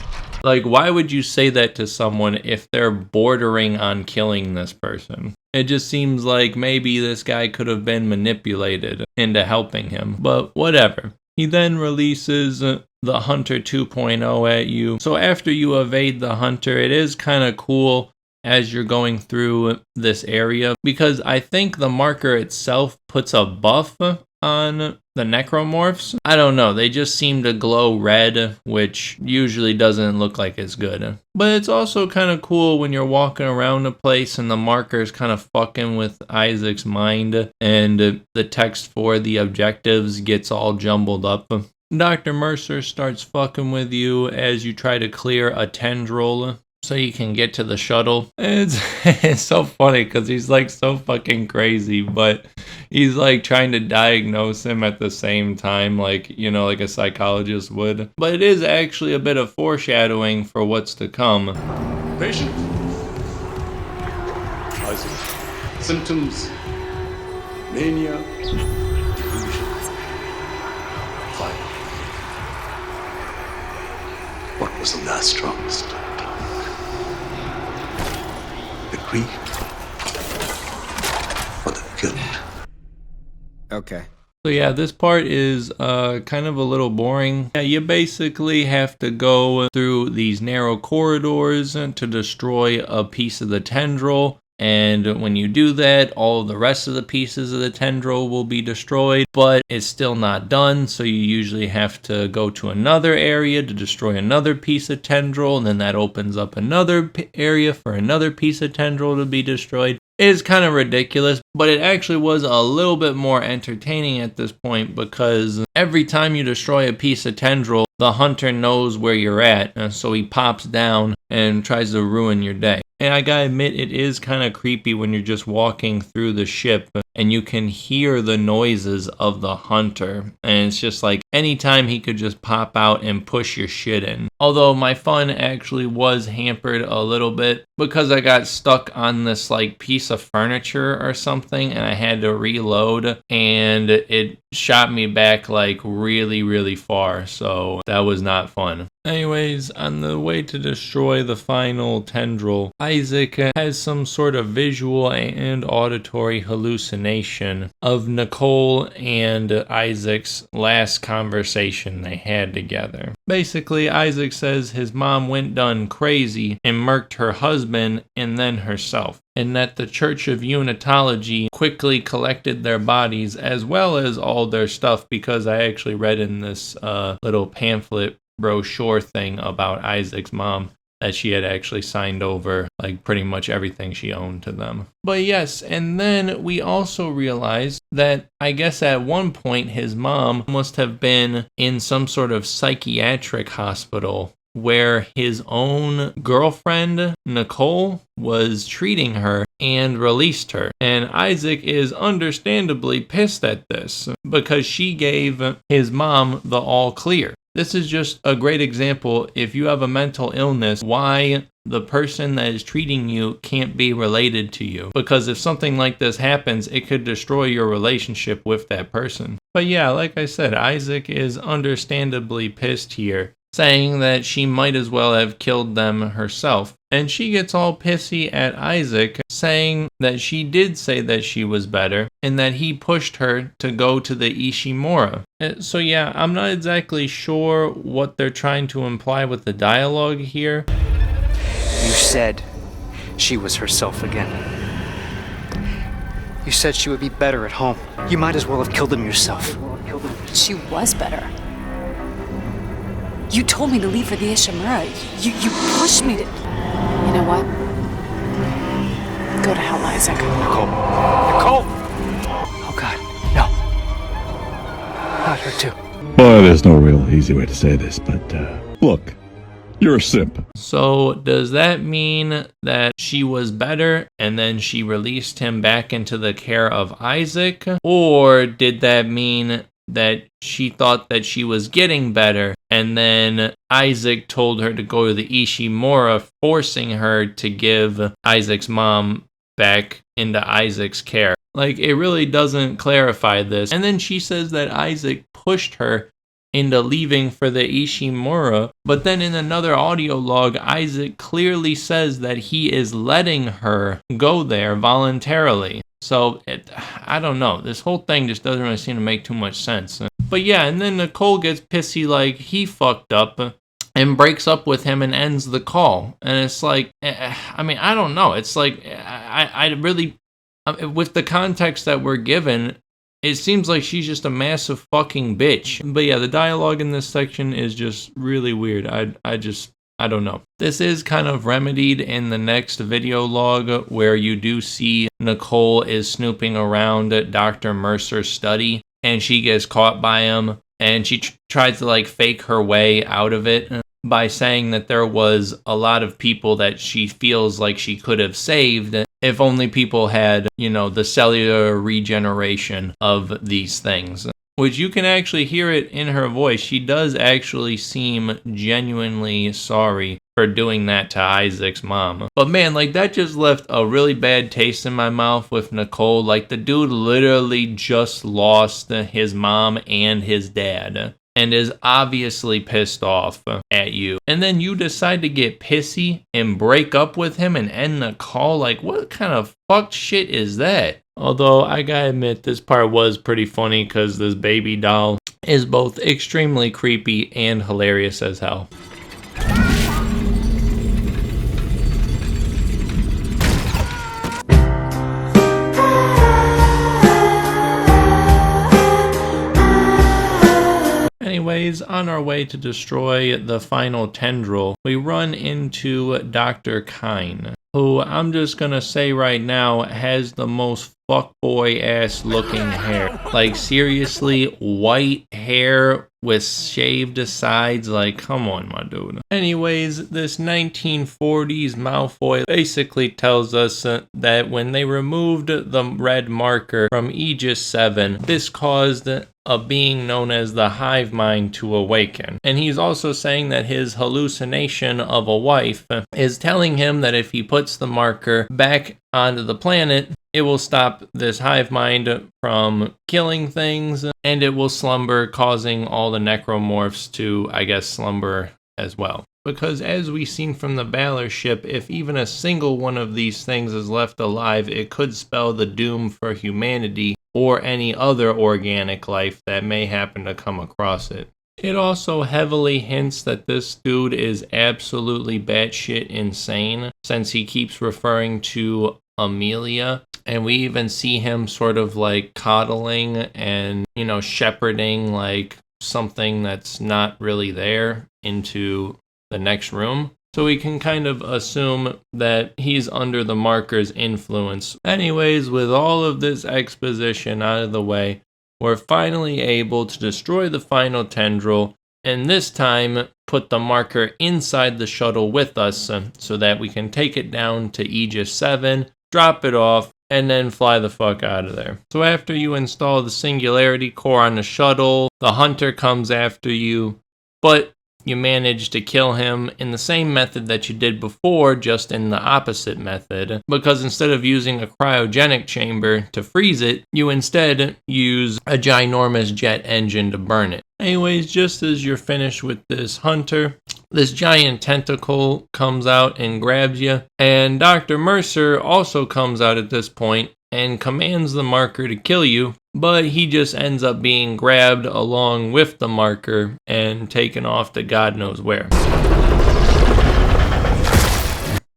Speaker 1: Like, why would you say that to someone if they're bordering on killing this person? It just seems like maybe this guy could have been manipulated into helping him, but whatever. He then releases the Hunter 2.0 at you. So after you evade the Hunter, it is kind of cool as you're going through this area, because I think the marker itself puts a buff on the necromorphs. I don't know, they just seem to glow red, which usually doesn't look like it's good. But it's also kind of cool when you're walking around a place and the marker's kind of fucking with Isaac's mind, and the text for the objectives gets all jumbled up. Dr. Mercer starts fucking with you as you try to clear a tendril so you can get to the shuttle. It's so funny because he's like so fucking crazy, but he's like trying to diagnose him at the same time, like, you know, like a psychologist would. But it is actually a bit of foreshadowing for what's to come.
Speaker 9: Patient. Isaac. Symptoms. Mania. Delusion. Fire. What was the last strongest? the grief or the guilt.
Speaker 10: Okay.
Speaker 1: So yeah, this part is kind of a little boring. Yeah, you basically have to go through these narrow corridors to destroy a piece of the tendril. And when you do that, all of the rest of the pieces of the tendril will be destroyed, but it's still not done. So you usually have to go to another area to destroy another piece of tendril, and then that opens up another area for another piece of tendril to be destroyed. It's kind of ridiculous, but it actually was a little bit more entertaining at this point because every time you destroy a piece of tendril, the hunter knows where you're at, and so he pops down and tries to ruin your day. And I gotta admit, it is kind of creepy when you're just walking through the ship and you can hear the noises of the hunter. And it's just like anytime he could just pop out and push your shit in. Although my fun actually was hampered a little bit because I got stuck on this like piece of furniture or something and I had to reload and it shot me back like really far. So that was not fun. Anyways, on the way to destroy the final tendril, Isaac has some sort of visual and auditory hallucination of Nicole and Isaac's last conversation they had together. Basically, Isaac says his mom went done crazy and murked her husband and then herself, and that the Church of Unitology quickly collected their bodies as well as all their stuff, because I actually read in this little pamphlet brochure thing about Isaac's mom that she had actually signed over like pretty much everything she owned to them. But yes, and then we also realized that I guess at one point his mom must have been in some sort of psychiatric hospital where his own girlfriend, Nicole, was treating her and released her. And Isaac is understandably pissed at this because she gave his mom the all clear. This is just a great example. If you have a mental illness, why the person that is treating you can't be related to you. Because if something like this happens, it could destroy your relationship with that person. But yeah, like I said, Isaac is understandably pissed here, saying that she might as well have killed them herself. And she gets all pissy at Isaac, saying that she did say that she was better and that he pushed her to go to the Ishimura. So yeah, I'm not exactly sure what they're trying to imply with the dialogue here.
Speaker 10: You said she was herself again. You said she would be better at home. You might as well have killed him yourself.
Speaker 11: She was better. You told me to leave for the Ishimura. You pushed me to... You know what? Go to hell, Isaac.
Speaker 10: Nicole! Nicole! Oh God, no. Not her too.
Speaker 12: Well, there's no real easy way to say this, but look, you're a simp.
Speaker 1: So does that mean that she was better and then she released him back into the care of Isaac? Or did that mean that she thought that she was getting better and then Isaac told her to go to the Ishimura, forcing her to give Isaac's mom back into Isaac's care? Like, it really doesn't clarify this. And then she says that Isaac pushed her into leaving for the Ishimura, but then in another audio log, Isaac clearly says that he is letting her go there voluntarily. So, I don't know. This whole thing just doesn't really seem to make too much sense. But yeah, and then Nicole gets pissy like he fucked up and breaks up with him and ends the call. And it's like, I mean, I don't know. It's like, I really, with the context that we're given, it seems like she's just a massive fucking bitch. But yeah, the dialogue in this section is just really weird. I don't know. This is kind of remedied in the next video log where you do see Nicole is snooping around Dr. Mercer's study and she gets caught by him and she tries to like fake her way out of it by saying that there was a lot of people that she feels like she could have saved if only people had, you know, the cellular regeneration of these things. Which you can actually hear it in her voice. She does actually seem genuinely sorry for doing that to Isaac's mom. But man, like that just left a really bad taste in my mouth with Nicole. Like the dude literally just lost his mom and his dad. and is obviously pissed off at you. And then you decide to get pissy and break up with him and end the call. Like, what kind of fucked shit is that? Although, I gotta admit, this part was pretty funny because this baby doll is both extremely creepy and hilarious as hell. Anyways, on our way to destroy the final tendril, we run into Dr. Kine, who I'm just gonna say right now has the most fuckboy ass looking hair. Like, seriously, white hair with shaved sides. Like, come on, my dude. Anyways, this 1940s Malfoy basically tells us that when they removed the red marker from Aegis 7, this caused a being known as the Hive Mind to awaken. And he's also saying that his hallucination of a wife is telling him that if he puts the marker back onto the planet, it will stop this hive mind from killing things, and it will slumber, causing all the necromorphs to, I guess, slumber as well. Because as we've seen from the Balor ship, if even a single one of these things is left alive, it could spell the doom for humanity or any other organic life that may happen to come across it. It also heavily hints that this dude is absolutely batshit insane, since he keeps referring to Amelia, and we even see him sort of like coddling and, you know, shepherding like something that's not really there into the next room. So we can kind of assume that he's under the marker's influence. Anyways, with all of this exposition out of the way, we're finally able to destroy the final tendril, and this time put the marker inside the shuttle with us so that we can take it down to Aegis 7, drop it off, and then fly the fuck out of there. So after you install the Singularity Core on the shuttle, the Hunter comes after you, but you manage to kill him in the same method that you did before, just in the opposite method. Because instead of using a cryogenic chamber to freeze it, you instead use a ginormous jet engine to burn it. Anyways, just as you're finished with this Hunter, this giant tentacle comes out and grabs you. And Dr. Mercer also comes out at this point and commands the marker to kill you, but he just ends up being grabbed along with the marker and taken off to God knows where.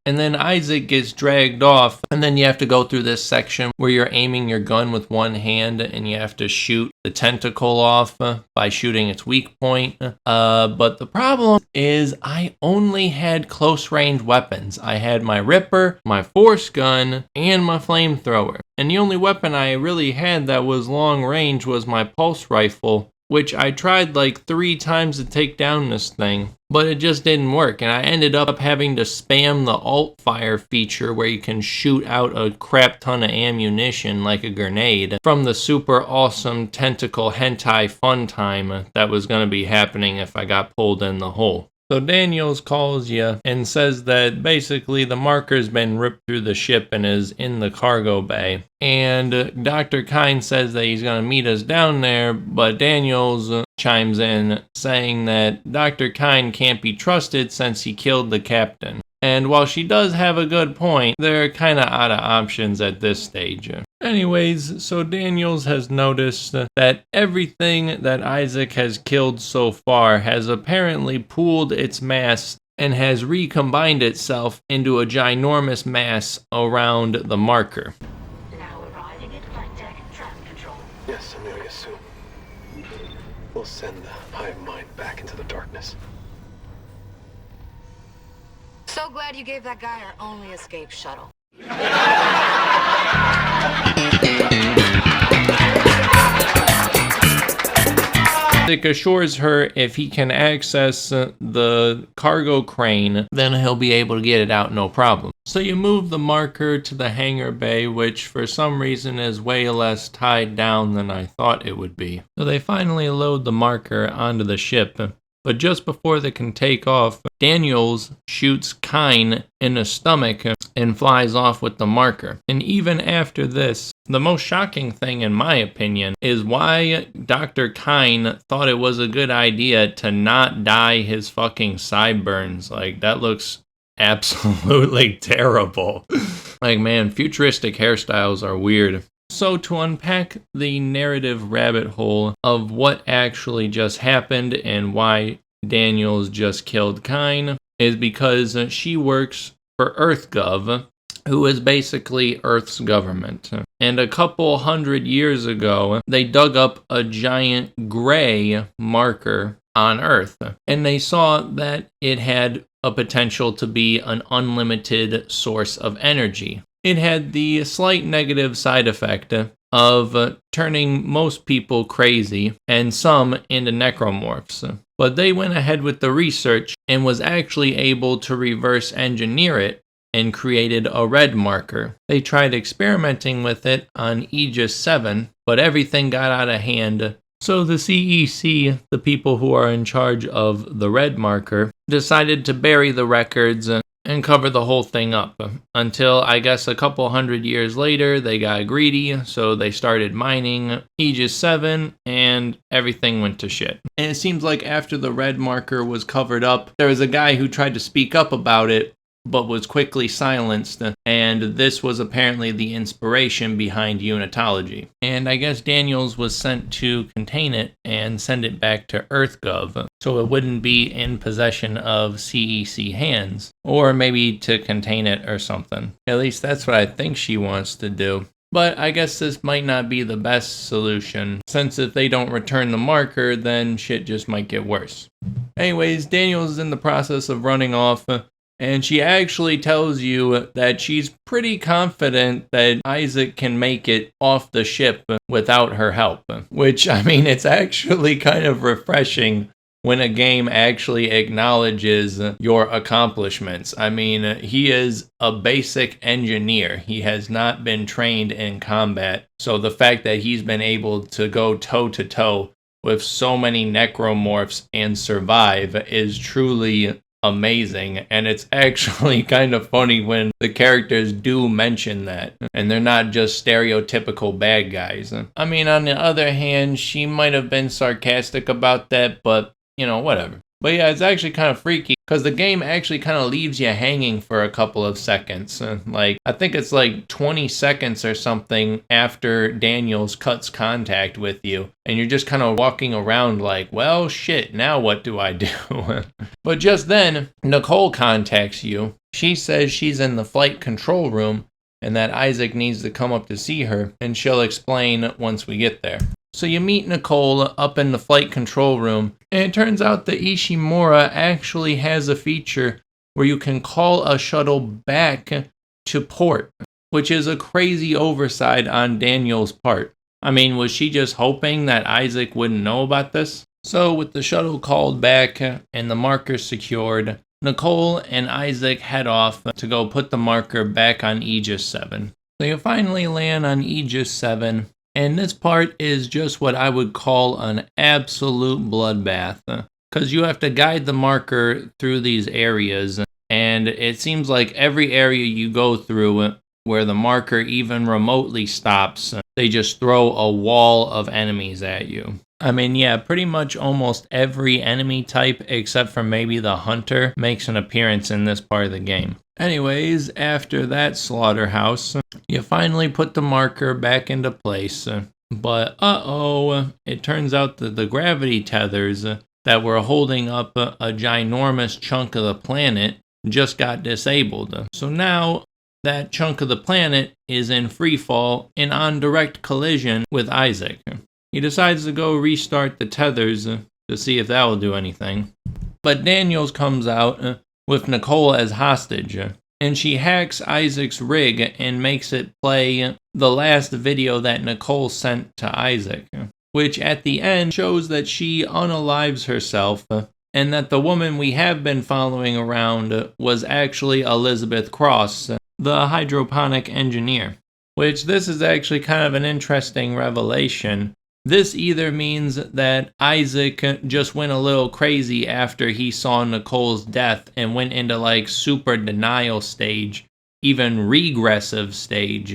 Speaker 1: And then Isaac gets dragged off, and then you have to go through this section where you're aiming your gun with one hand and you have to shoot the tentacle off by shooting its weak point. But the problem is I only had close range weapons. I had my Ripper, my force gun, and my flamethrower. And the only weapon I really had that was long range was my pulse rifle, which I tried like 3 times to take down this thing, but it just didn't work, and I ended up having to spam the alt fire feature where you can shoot out a crap ton of ammunition like a grenade from the super awesome tentacle hentai fun time that was going to be happening if I got pulled in the hole. So Daniels calls you and says that basically the marker's been ripped through the ship and is in the cargo bay. And Dr. Kine says that he's going to meet us down there, but Daniels chimes in saying that Dr. Kine can't be trusted since he killed the captain. And while she does have a good point, they're kind of out of options at this stage. Anyways, so Daniels has noticed that everything that Isaac has killed so far has apparently pooled its mass and has recombined itself into a ginormous mass around the marker.
Speaker 4: Now arriving at flight deck traffic control.
Speaker 9: Yes, Amelia Sue. We'll send the hive mind back into the darkness.
Speaker 7: So glad you gave that guy our only escape shuttle.
Speaker 1: Isaac assures her if he can access the cargo crane, then he'll be able to get it out no problem. So you move the marker to the hangar bay, which for some reason is way less tied down than I thought it would be. So they finally load the marker onto the ship. But just before they can take off, Daniels shoots Kine in the stomach and flies off with the marker. And even after this, The most shocking thing, in my opinion, is why Dr. Kine thought it was a good idea to not dye his fucking sideburns. Like, that looks absolutely terrible. Like, man, futuristic hairstyles are weird. So to unpack the narrative rabbit hole of what actually just happened and why Daniels just killed Kine is because she works for EarthGov, who is basically Earth's government. And a couple hundred years ago, they dug up a giant gray marker on Earth, and they saw that it had a potential to be an unlimited source of energy. It had the slight negative side effect of turning most people crazy and some into necromorphs. But they went ahead with the research and was actually able to reverse engineer it and created a red marker. They tried experimenting with it on Aegis 7, but everything got out of hand. So the CEC, the people who are in charge of the red marker, decided to bury the records and cover the whole thing up. Until, I guess, a couple hundred years later, they got greedy, so they started mining Aegis 7, and everything went to shit. And it seems like after the red marker was covered up, there was a guy who tried to speak up about it, but was quickly silenced, and this was apparently the inspiration behind unitology. And I guess Daniels was sent to contain it and send it back to EarthGov, so it wouldn't be in possession of CEC hands, or maybe to contain it or something. At least that's what I think she wants to do. But I guess this might not be the best solution, since if they don't return the marker, then shit just might get worse. Anyways, Daniels is in the process of running off, and she actually tells you that she's pretty confident that Isaac can make it off the ship without her help. Which, I mean, it's actually kind of refreshing when a game actually acknowledges your accomplishments. I mean, he is a basic engineer. He has not been trained in combat. So the fact that he's been able to go toe-to-toe with so many necromorphs and survive is truly amazing, and it's actually kind of funny when the characters do mention that, and they're not just stereotypical bad guys. I mean, on the other hand, she might have been sarcastic about that, but, you know, whatever. But yeah, it's actually kind of freaky, because the game actually kind of leaves you hanging for a couple of seconds. Like, I think it's like 20 seconds or something after Daniels cuts contact with you, and you're just kind of walking around like, well, shit, now what do I do? But just then, Nicole contacts you. She says she's in the flight control room, and that Isaac needs to come up to see her, and she'll explain once we get there. So you meet Nicole up in the flight control room, and it turns out that Ishimura actually has a feature where you can call a shuttle back to port, which is a crazy oversight on Daniel's part. I mean, was she just hoping that Isaac wouldn't know about this? So with the shuttle called back and the marker secured, Nicole and Isaac head off to go put the marker back on Aegis 7. So you finally land on Aegis 7. And this part is just what I would call an absolute bloodbath, because you have to guide the marker through these areas, and it seems like every area you go through where the marker even remotely stops, they just throw a wall of enemies at you. I mean, yeah, pretty much almost every enemy type, except for maybe the hunter, makes an appearance in this part of the game. Anyways, after that slaughterhouse, you finally put the marker back into place. But it turns out that the gravity tethers that were holding up a ginormous chunk of the planet just got disabled. So now that chunk of the planet is in free fall and on direct collision with Isaac. He decides to go restart the tethers to see if that will do anything. But Daniels comes out with Nicole as hostage, and she hacks Isaac's rig and makes it play the last video that Nicole sent to Isaac, which at the end shows that she unalives herself, and that the woman we have been following around was actually Elizabeth Cross, the hydroponic engineer. Which this is actually kind of an interesting revelation. This either means that Isaac just went a little crazy after he saw Nicole's death and went into like super denial stage, even regressive stage,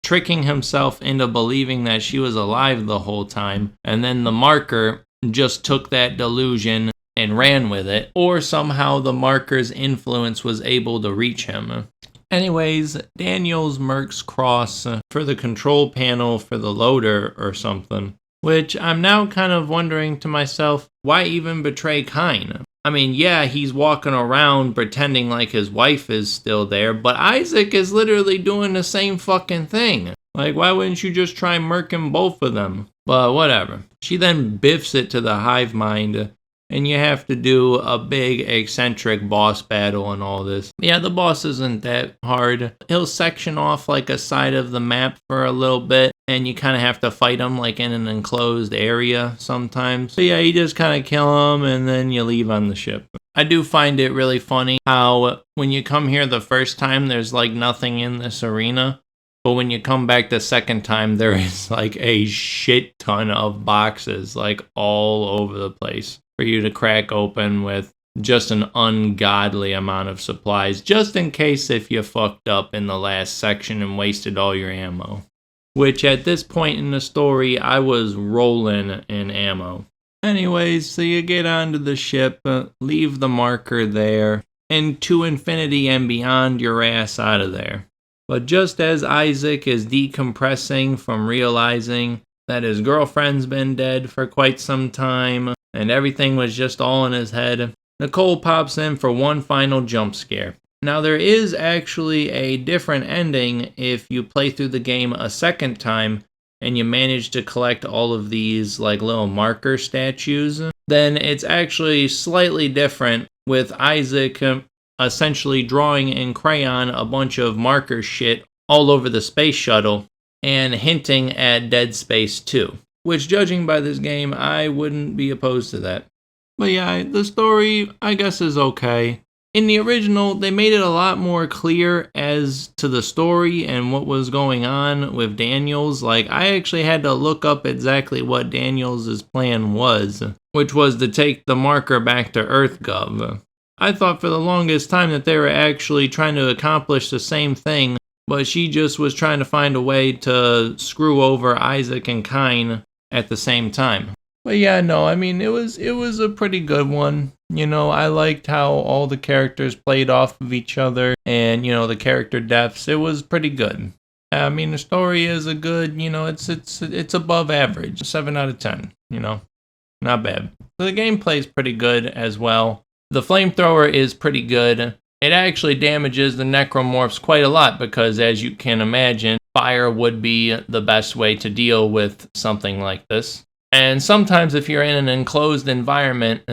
Speaker 1: tricking himself into believing that she was alive the whole time, and then the marker just took that delusion and ran with it, or somehow the marker's influence was able to reach him. Anyways, Daniels mercs Cross for the control panel for the loader or something, which I'm now kind of wondering to myself, why even betray Kyne? I mean, yeah, he's walking around pretending like his wife is still there, but Isaac is literally doing the same fucking thing. Like, why wouldn't you just try murking both of them? But whatever. She then biffs it to the hive mind, and you have to do a big eccentric boss battle and all this. Yeah, the boss isn't that hard. He'll section off like a side of the map for a little bit, and you kind of have to fight him like in an enclosed area sometimes. So yeah, you just kind of kill him and then you leave on the ship. I do find it really funny how when you come here the first time, there's like nothing in this arena. But when you come back the second time, there is like a shit ton of boxes like all over the place for you to crack open with just an ungodly amount of supplies, just in case if you fucked up in the last section and wasted all your ammo. Which at this point in the story, I was rolling in ammo. Anyways, so you get onto the ship, leave the marker there, and to infinity and beyond your ass out of there. But just as Isaac is decompressing from realizing that his girlfriend's been dead for quite some time, and everything was just all in his head, Nicole pops in for one final jump scare. Now there is actually a different ending if you play through the game a second time and you manage to collect all of these like little marker statues. Then it's actually slightly different, with Isaac essentially drawing in crayon a bunch of marker shit all over the space shuttle and hinting at Dead Space 2. Which, judging by this game, I wouldn't be opposed to that. But yeah, the story, I guess, is okay. In the original, they made it a lot more clear as to the story and what was going on with Daniels. Like, I actually had to look up exactly what Daniels' plan was, which was to take the marker back to EarthGov. I thought for the longest time that they were actually trying to accomplish the same thing, but she just was trying to find a way to screw over Isaac and Kyne at the same time. But yeah, no, I mean, it was a pretty good one. You know, I liked how all the characters played off of each other and, you know, the character deaths. It was pretty good. I mean, the story is a good, you know, it's above average. 7 out of 10, you know, not bad. So the gameplay is pretty good as well. The flamethrower is pretty good. It actually damages the necromorphs quite a lot because, as you can imagine, fire would be the best way to deal with something like this. And sometimes if you're in an enclosed environment,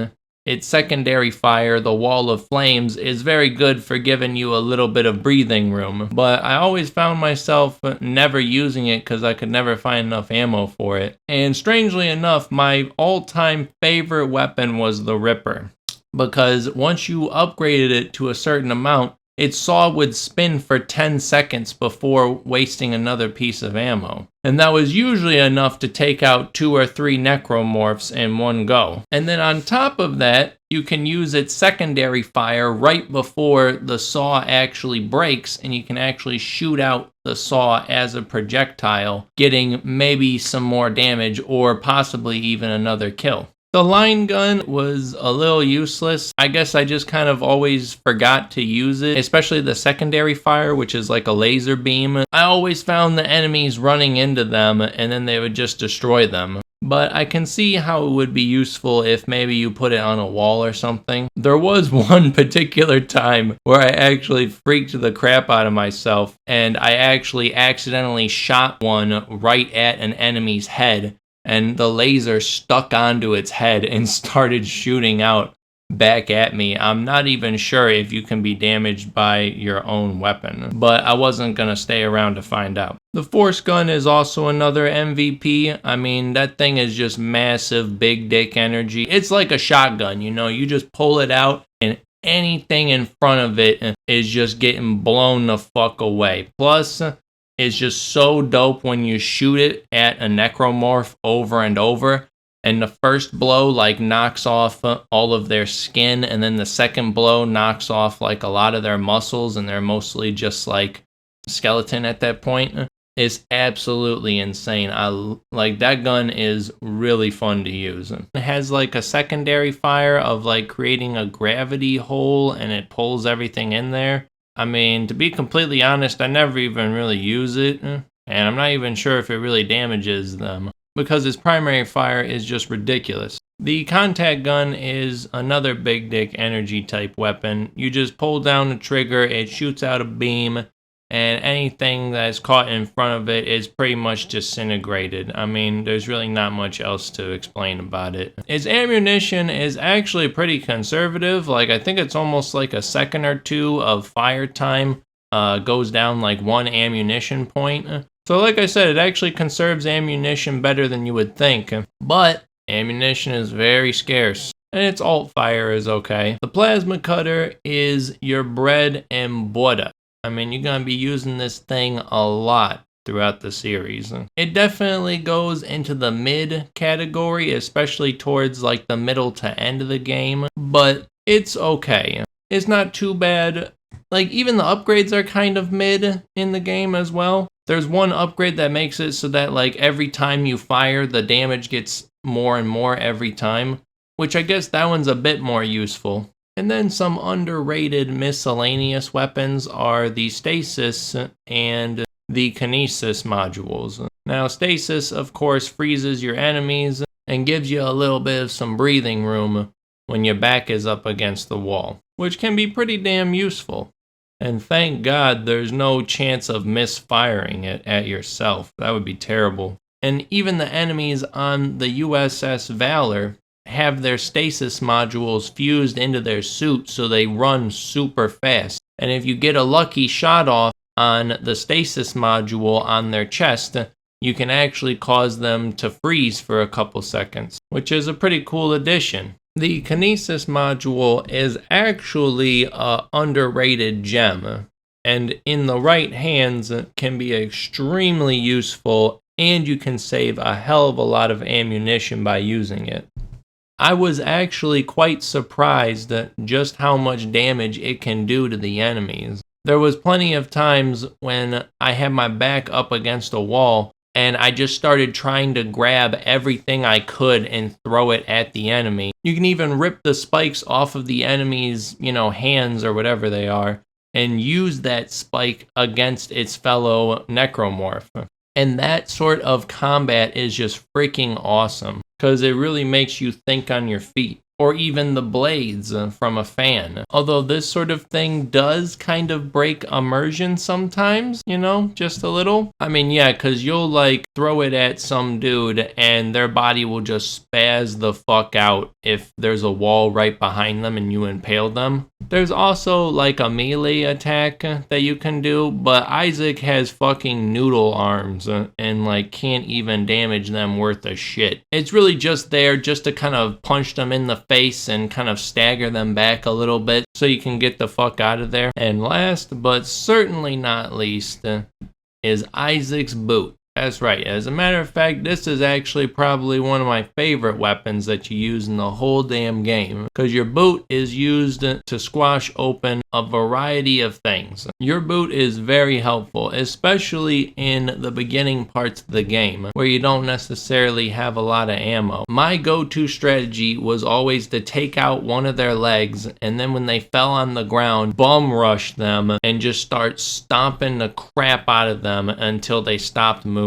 Speaker 1: its secondary fire, the wall of flames, is very good for giving you a little bit of breathing room. But I always found myself never using it because I could never find enough ammo for it. And strangely enough, my all-time favorite weapon was the Ripper. Because once you upgraded it to a certain amount, its saw would spin for 10 seconds before wasting another piece of ammo. And that was usually enough to take out 2 or 3 necromorphs in one go. And then on top of that, you can use its secondary fire right before the saw actually breaks, and you can actually shoot out the saw as a projectile, getting maybe some more damage or possibly even another kill. The line gun was a little useless. I guess I just kind of always forgot to use it, especially the secondary fire, which is like a laser beam. I always found the enemies running into them and then they would just destroy them. But I can see how it would be useful if maybe you put it on a wall or something. There was one particular time where I actually freaked the crap out of myself and I actually accidentally shot one right at an enemy's head. And the laser stuck onto its head and started shooting out back at me. I'm not even sure if you can be damaged by your own weapon, but I wasn't going to stay around to find out. The force gun is also another MVP. I mean, that thing is just massive, big dick energy. It's like a shotgun, you know, you just pull it out and anything in front of it is just getting blown the fuck away. Plus, it's just so dope when you shoot it at a necromorph over and over, and the first blow like knocks off all of their skin, and then the second blow knocks off like a lot of their muscles, and they're mostly just like skeleton at that point. is absolutely insane. Like that gun is really fun to use. It has like a secondary fire of like creating a gravity hole and it pulls everything in there. I mean, to be completely honest, I never even really use it, and I'm not even sure if it really damages them because its primary fire is just ridiculous. The contact gun is another big dick energy type weapon. You just pull down the trigger, it shoots out a beam, and anything that's caught in front of it is pretty much disintegrated. I mean, there's really not much else to explain about it. Its ammunition is actually pretty conservative. Like, I think it's almost like a second or two of fire time goes down like 1 ammunition point. So like I said, it actually conserves ammunition better than you would think. But ammunition is very scarce. And its alt fire is okay. The plasma cutter is your bread and butter. I mean, you're going to be using this thing a lot throughout the series. It definitely goes into the mid category, especially towards like the middle to end of the game, but it's okay. It's not too bad. Like, even the upgrades are kind of mid in the game as well. There's one upgrade that makes it so that like every time you fire, the damage gets more and more every time, which I guess that one's a bit more useful. And then some underrated miscellaneous weapons are the stasis and the kinesis modules. Now, stasis, of course, freezes your enemies and gives you a little bit of some breathing room when your back is up against the wall, which can be pretty damn useful. And thank God there's no chance of misfiring it at yourself. That would be terrible. And even the enemies on the USS Valor have their stasis modules fused into their suit so they run super fast. And if you get a lucky shot off on the stasis module on their chest, you can actually cause them to freeze for a couple seconds, which is a pretty cool addition. The kinesis module is actually an underrated gem, and in the right hands can be extremely useful, and you can save a hell of a lot of ammunition by using it. I was actually quite surprised at just how much damage it can do to the enemies. There was plenty of times when I had my back up against a wall and I just started trying to grab everything I could and throw it at the enemy. You can even rip the spikes off of the enemy's, hands or whatever they are and use that spike against its fellow necromorph. And that sort of combat is just freaking awesome, because it really makes you think on your feet. Or even the blades from a fan. Although this sort of thing does kind of break immersion sometimes, just a little. I mean, yeah, because you'll like throw it at some dude and their body will just spaz the fuck out if there's a wall right behind them and you impale them. There's also like a melee attack that you can do, but Isaac has fucking noodle arms and like can't even damage them worth a shit. It's really just there just to kind of punch them in the face and kind of stagger them back a little bit so you can get the fuck out of there. And last but certainly not least is Isaac's boot. That's right. As a matter of fact, this is actually probably one of my favorite weapons that you use in the whole damn game, because your boot is used to squash open a variety of things. Your boot is very helpful, especially in the beginning parts of the game where you don't necessarily have a lot of ammo. My go-to strategy was always to take out one of their legs, and then when they fell on the ground, bum rush them and just start stomping the crap out of them until they stopped moving.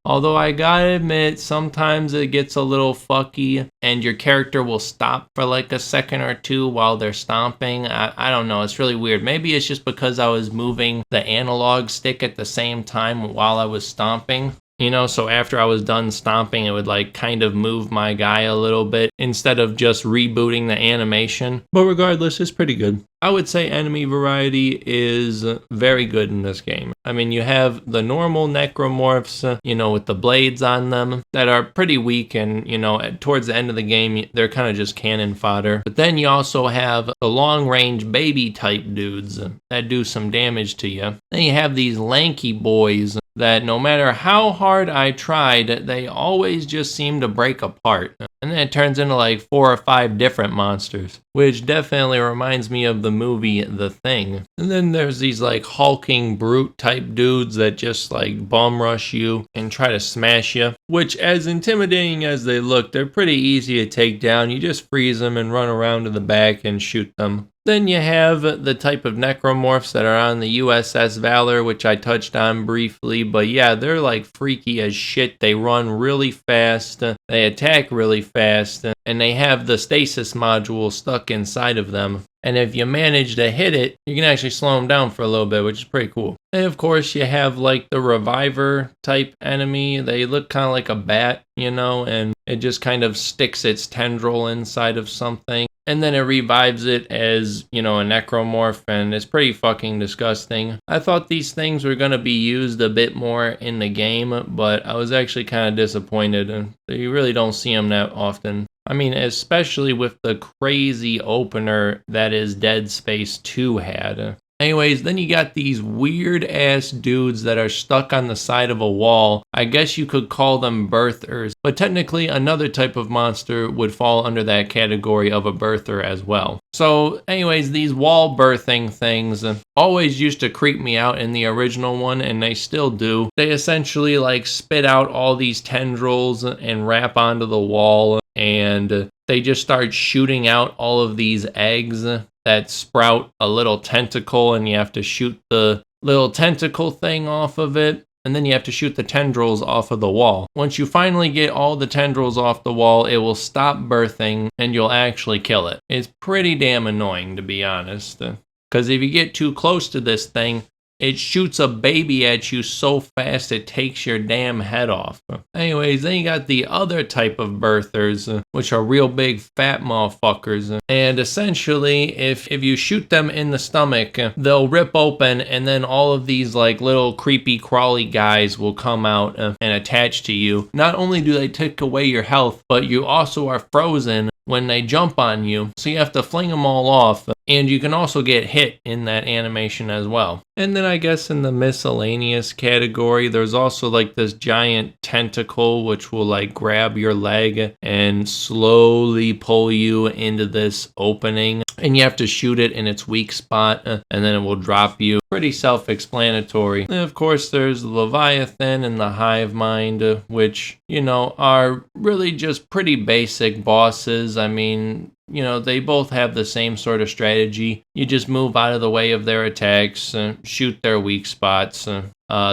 Speaker 1: Although I gotta admit, sometimes it gets a little fucky and your character will stop for like a second or two while they're stomping. I don't know, it's really weird. Maybe it's just because I was moving the analog stick at the same time while I was stomping. So after I was done stomping, it would like kind of move my guy a little bit instead of just rebooting the animation. But regardless, it's pretty good. I would say enemy variety is very good in this game. I mean, you have the normal necromorphs, with the blades on them that are pretty weak and, towards the end of the game, they're kind of just cannon fodder. But then you also have the long-range baby type dudes that do some damage to you. Then you have these lanky boys that no matter how hard I tried, they always just seem to break apart. And then it turns into like 4 or 5 different monsters, which definitely reminds me of the movie The Thing. And then there's these like hulking brute type dudes that just like bum rush you and try to smash you, which, as intimidating as they look, they're pretty easy to take down. You just freeze them and run around to the back and shoot them. Then you have the type of necromorphs that are on the USS Valor, which I touched on briefly, but yeah, they're like freaky as shit. They run really fast, they attack really fast, and they have the stasis module stuck inside of them. And if you manage to hit it, you can actually slow them down for a little bit, which is pretty cool. And of course, you have like the reviver type enemy. They look kind of like a bat, you know, and it just kind of sticks its tendril inside of something. And then it revives it as, you know, a necromorph, and it's pretty fucking disgusting. I thought these things were going to be used a bit more in the game, but I was actually kind of disappointed. You really don't see them that often. I mean, especially with the crazy opener that is Dead Space 2 had. Anyways, then you got these weird ass dudes that are stuck on the side of a wall. I guess you could call them birthers, but technically another type of monster would fall under that category of a birther as well. So anyways, these wall birthing things always used to creep me out in the original one, and they still do. They essentially like spit out all these tendrils and wrap onto the wall, and they just start shooting out all of these eggs that sprout a little tentacle, and you have to shoot the little tentacle thing off of it, and then you have to shoot the tendrils off of the wall. Once you finally get all the tendrils off the wall, it will stop birthing and you'll actually kill it. It's pretty damn annoying, to be honest, because if you get too close to this thing, it shoots a baby at you so fast it takes your damn head off. Anyways, then you got the other type of birthers, which are real big fat motherfuckers. And essentially, if you shoot them in the stomach, they'll rip open, and then all of these like little creepy crawly guys will come out and attach to you. Not only do they take away your health, but you also are frozen when they jump on you, so you have to fling them all off, and you can also get hit in that animation as well. And then I guess in the miscellaneous category, there's also like this giant tentacle which will like grab your leg and slowly pull you into this opening, and you have to shoot it in its weak spot, and then it will drop you. Pretty self-explanatory. And of course, there's the Leviathan and the Hive Mind, which, you know, are really just pretty basic bosses. I mean, you know, they both have the same sort of strategy. You just move out of the way of their attacks, shoot their weak spots,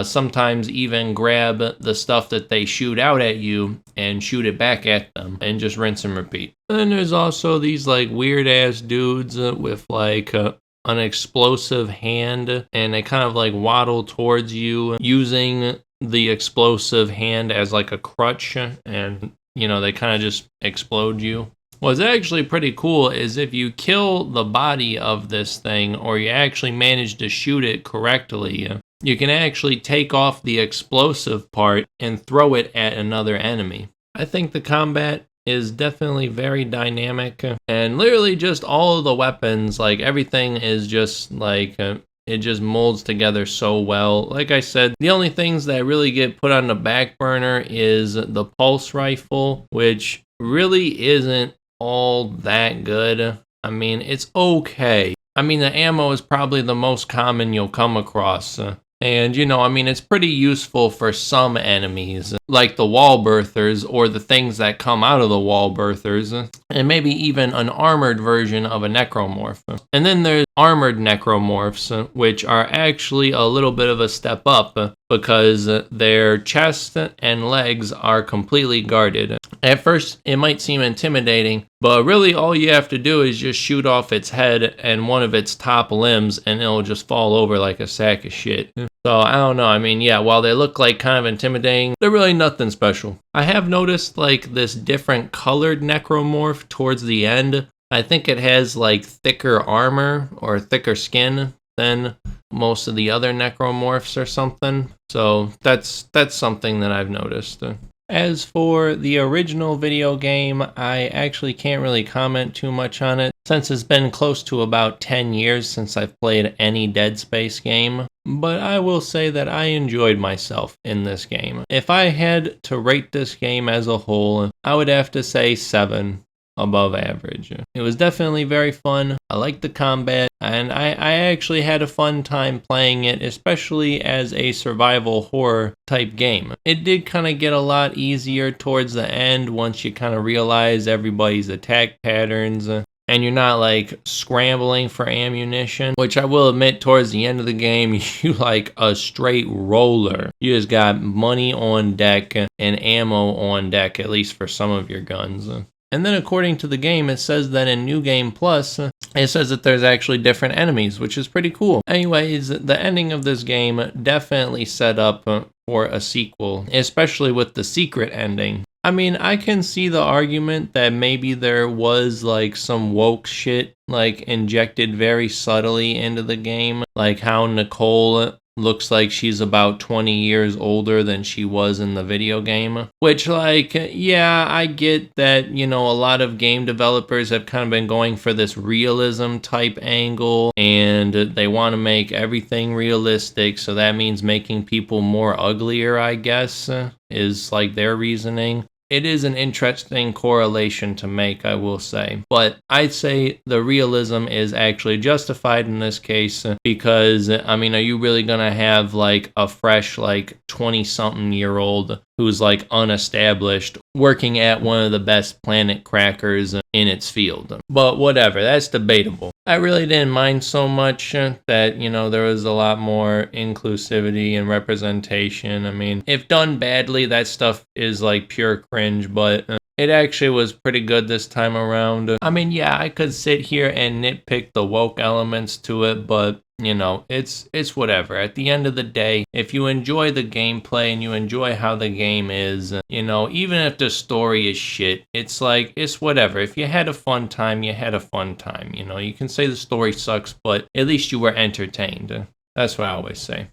Speaker 1: sometimes even grab the stuff that they shoot out at you and shoot it back at them, and just rinse and repeat. And then there's also these like weird ass dudes with like an explosive hand, and they kind of like waddle towards you using the explosive hand as like a crutch, and you know, they kind of just explode you. What's actually pretty cool is if you kill the body of this thing, or you actually manage to shoot it correctly, you can actually take off the explosive part and throw it at another enemy. I think the combat is definitely very dynamic, and literally just all of the weapons, like everything is just like it just molds together so well. Like I said, the only things that really get put on the back burner is the pulse rifle, which really isn't all that good. I mean, it's okay. I mean, the ammo is probably the most common you'll come across. And, you know, I mean, it's pretty useful for some enemies, like the wall birthers or the things that come out of the wall birthers, and maybe even an armored version of a necromorph. And then there's armored necromorphs, which are actually a little bit of a step up because their chest and legs are completely guarded. At first, it might seem intimidating, but really all you have to do is just shoot off its head and one of its top limbs, and it'll just fall over like a sack of shit. So I don't know, I mean, yeah, while they look like kind of intimidating, they're really nothing special. I have noticed like this different colored necromorph towards the end. I think it has like thicker armor or thicker skin than most of the other necromorphs or something. So that's something that I've noticed. As for the original video game, I actually can't really comment too much on it, since it's been close to about 10 years since I've played any Dead Space game. but I will say that I enjoyed myself in this game. If I had to rate this game as a whole, I would have to say 7 above average. It was definitely very fun. I liked the combat, and I actually had a fun time playing it, especially as a survival horror type game. It did kind of get a lot easier towards the end once you kind of realize everybody's attack patterns. And you're not like scrambling for ammunition, which I will admit towards the end of the game, you like a straight roller. You just got money on deck and ammo on deck, at least for some of your guns. And then according to the game, it says that in New Game Plus, it says that there's actually different enemies, which is pretty cool. Anyways, the ending of this game definitely set up for a sequel, especially with the secret ending. I mean, I can see the argument that maybe there was like some woke shit like injected very subtly into the game, like how Nicole looks like she's about 20 years older than she was in the video game. Which, like, yeah, I get that, you know, a lot of game developers have kind of been going for this realism type angle, and they want to make everything realistic, so that means making people more uglier, I guess, is like their reasoning. It is an interesting correlation to make, I will say. But I'd say the realism is actually justified in this case because, I mean, are you really going to have like a fresh, like 20-something-year-old who's like unestablished working at one of the best planet crackers in its field? But whatever, that's debatable. I really didn't mind so much that, you know, there was a lot more inclusivity and representation. I mean, if done badly, that stuff is like pure cringe, but it actually was pretty good this time around. I mean, yeah, I could sit here and nitpick the woke elements to it, but you know, it's whatever. At the end of the day, if you enjoy the gameplay and you enjoy how the game is, you know, even if the story is shit, it's like, it's whatever. If you had a fun time, you had a fun time. You know, you can say the story sucks, but at least you were entertained. That's what I always say.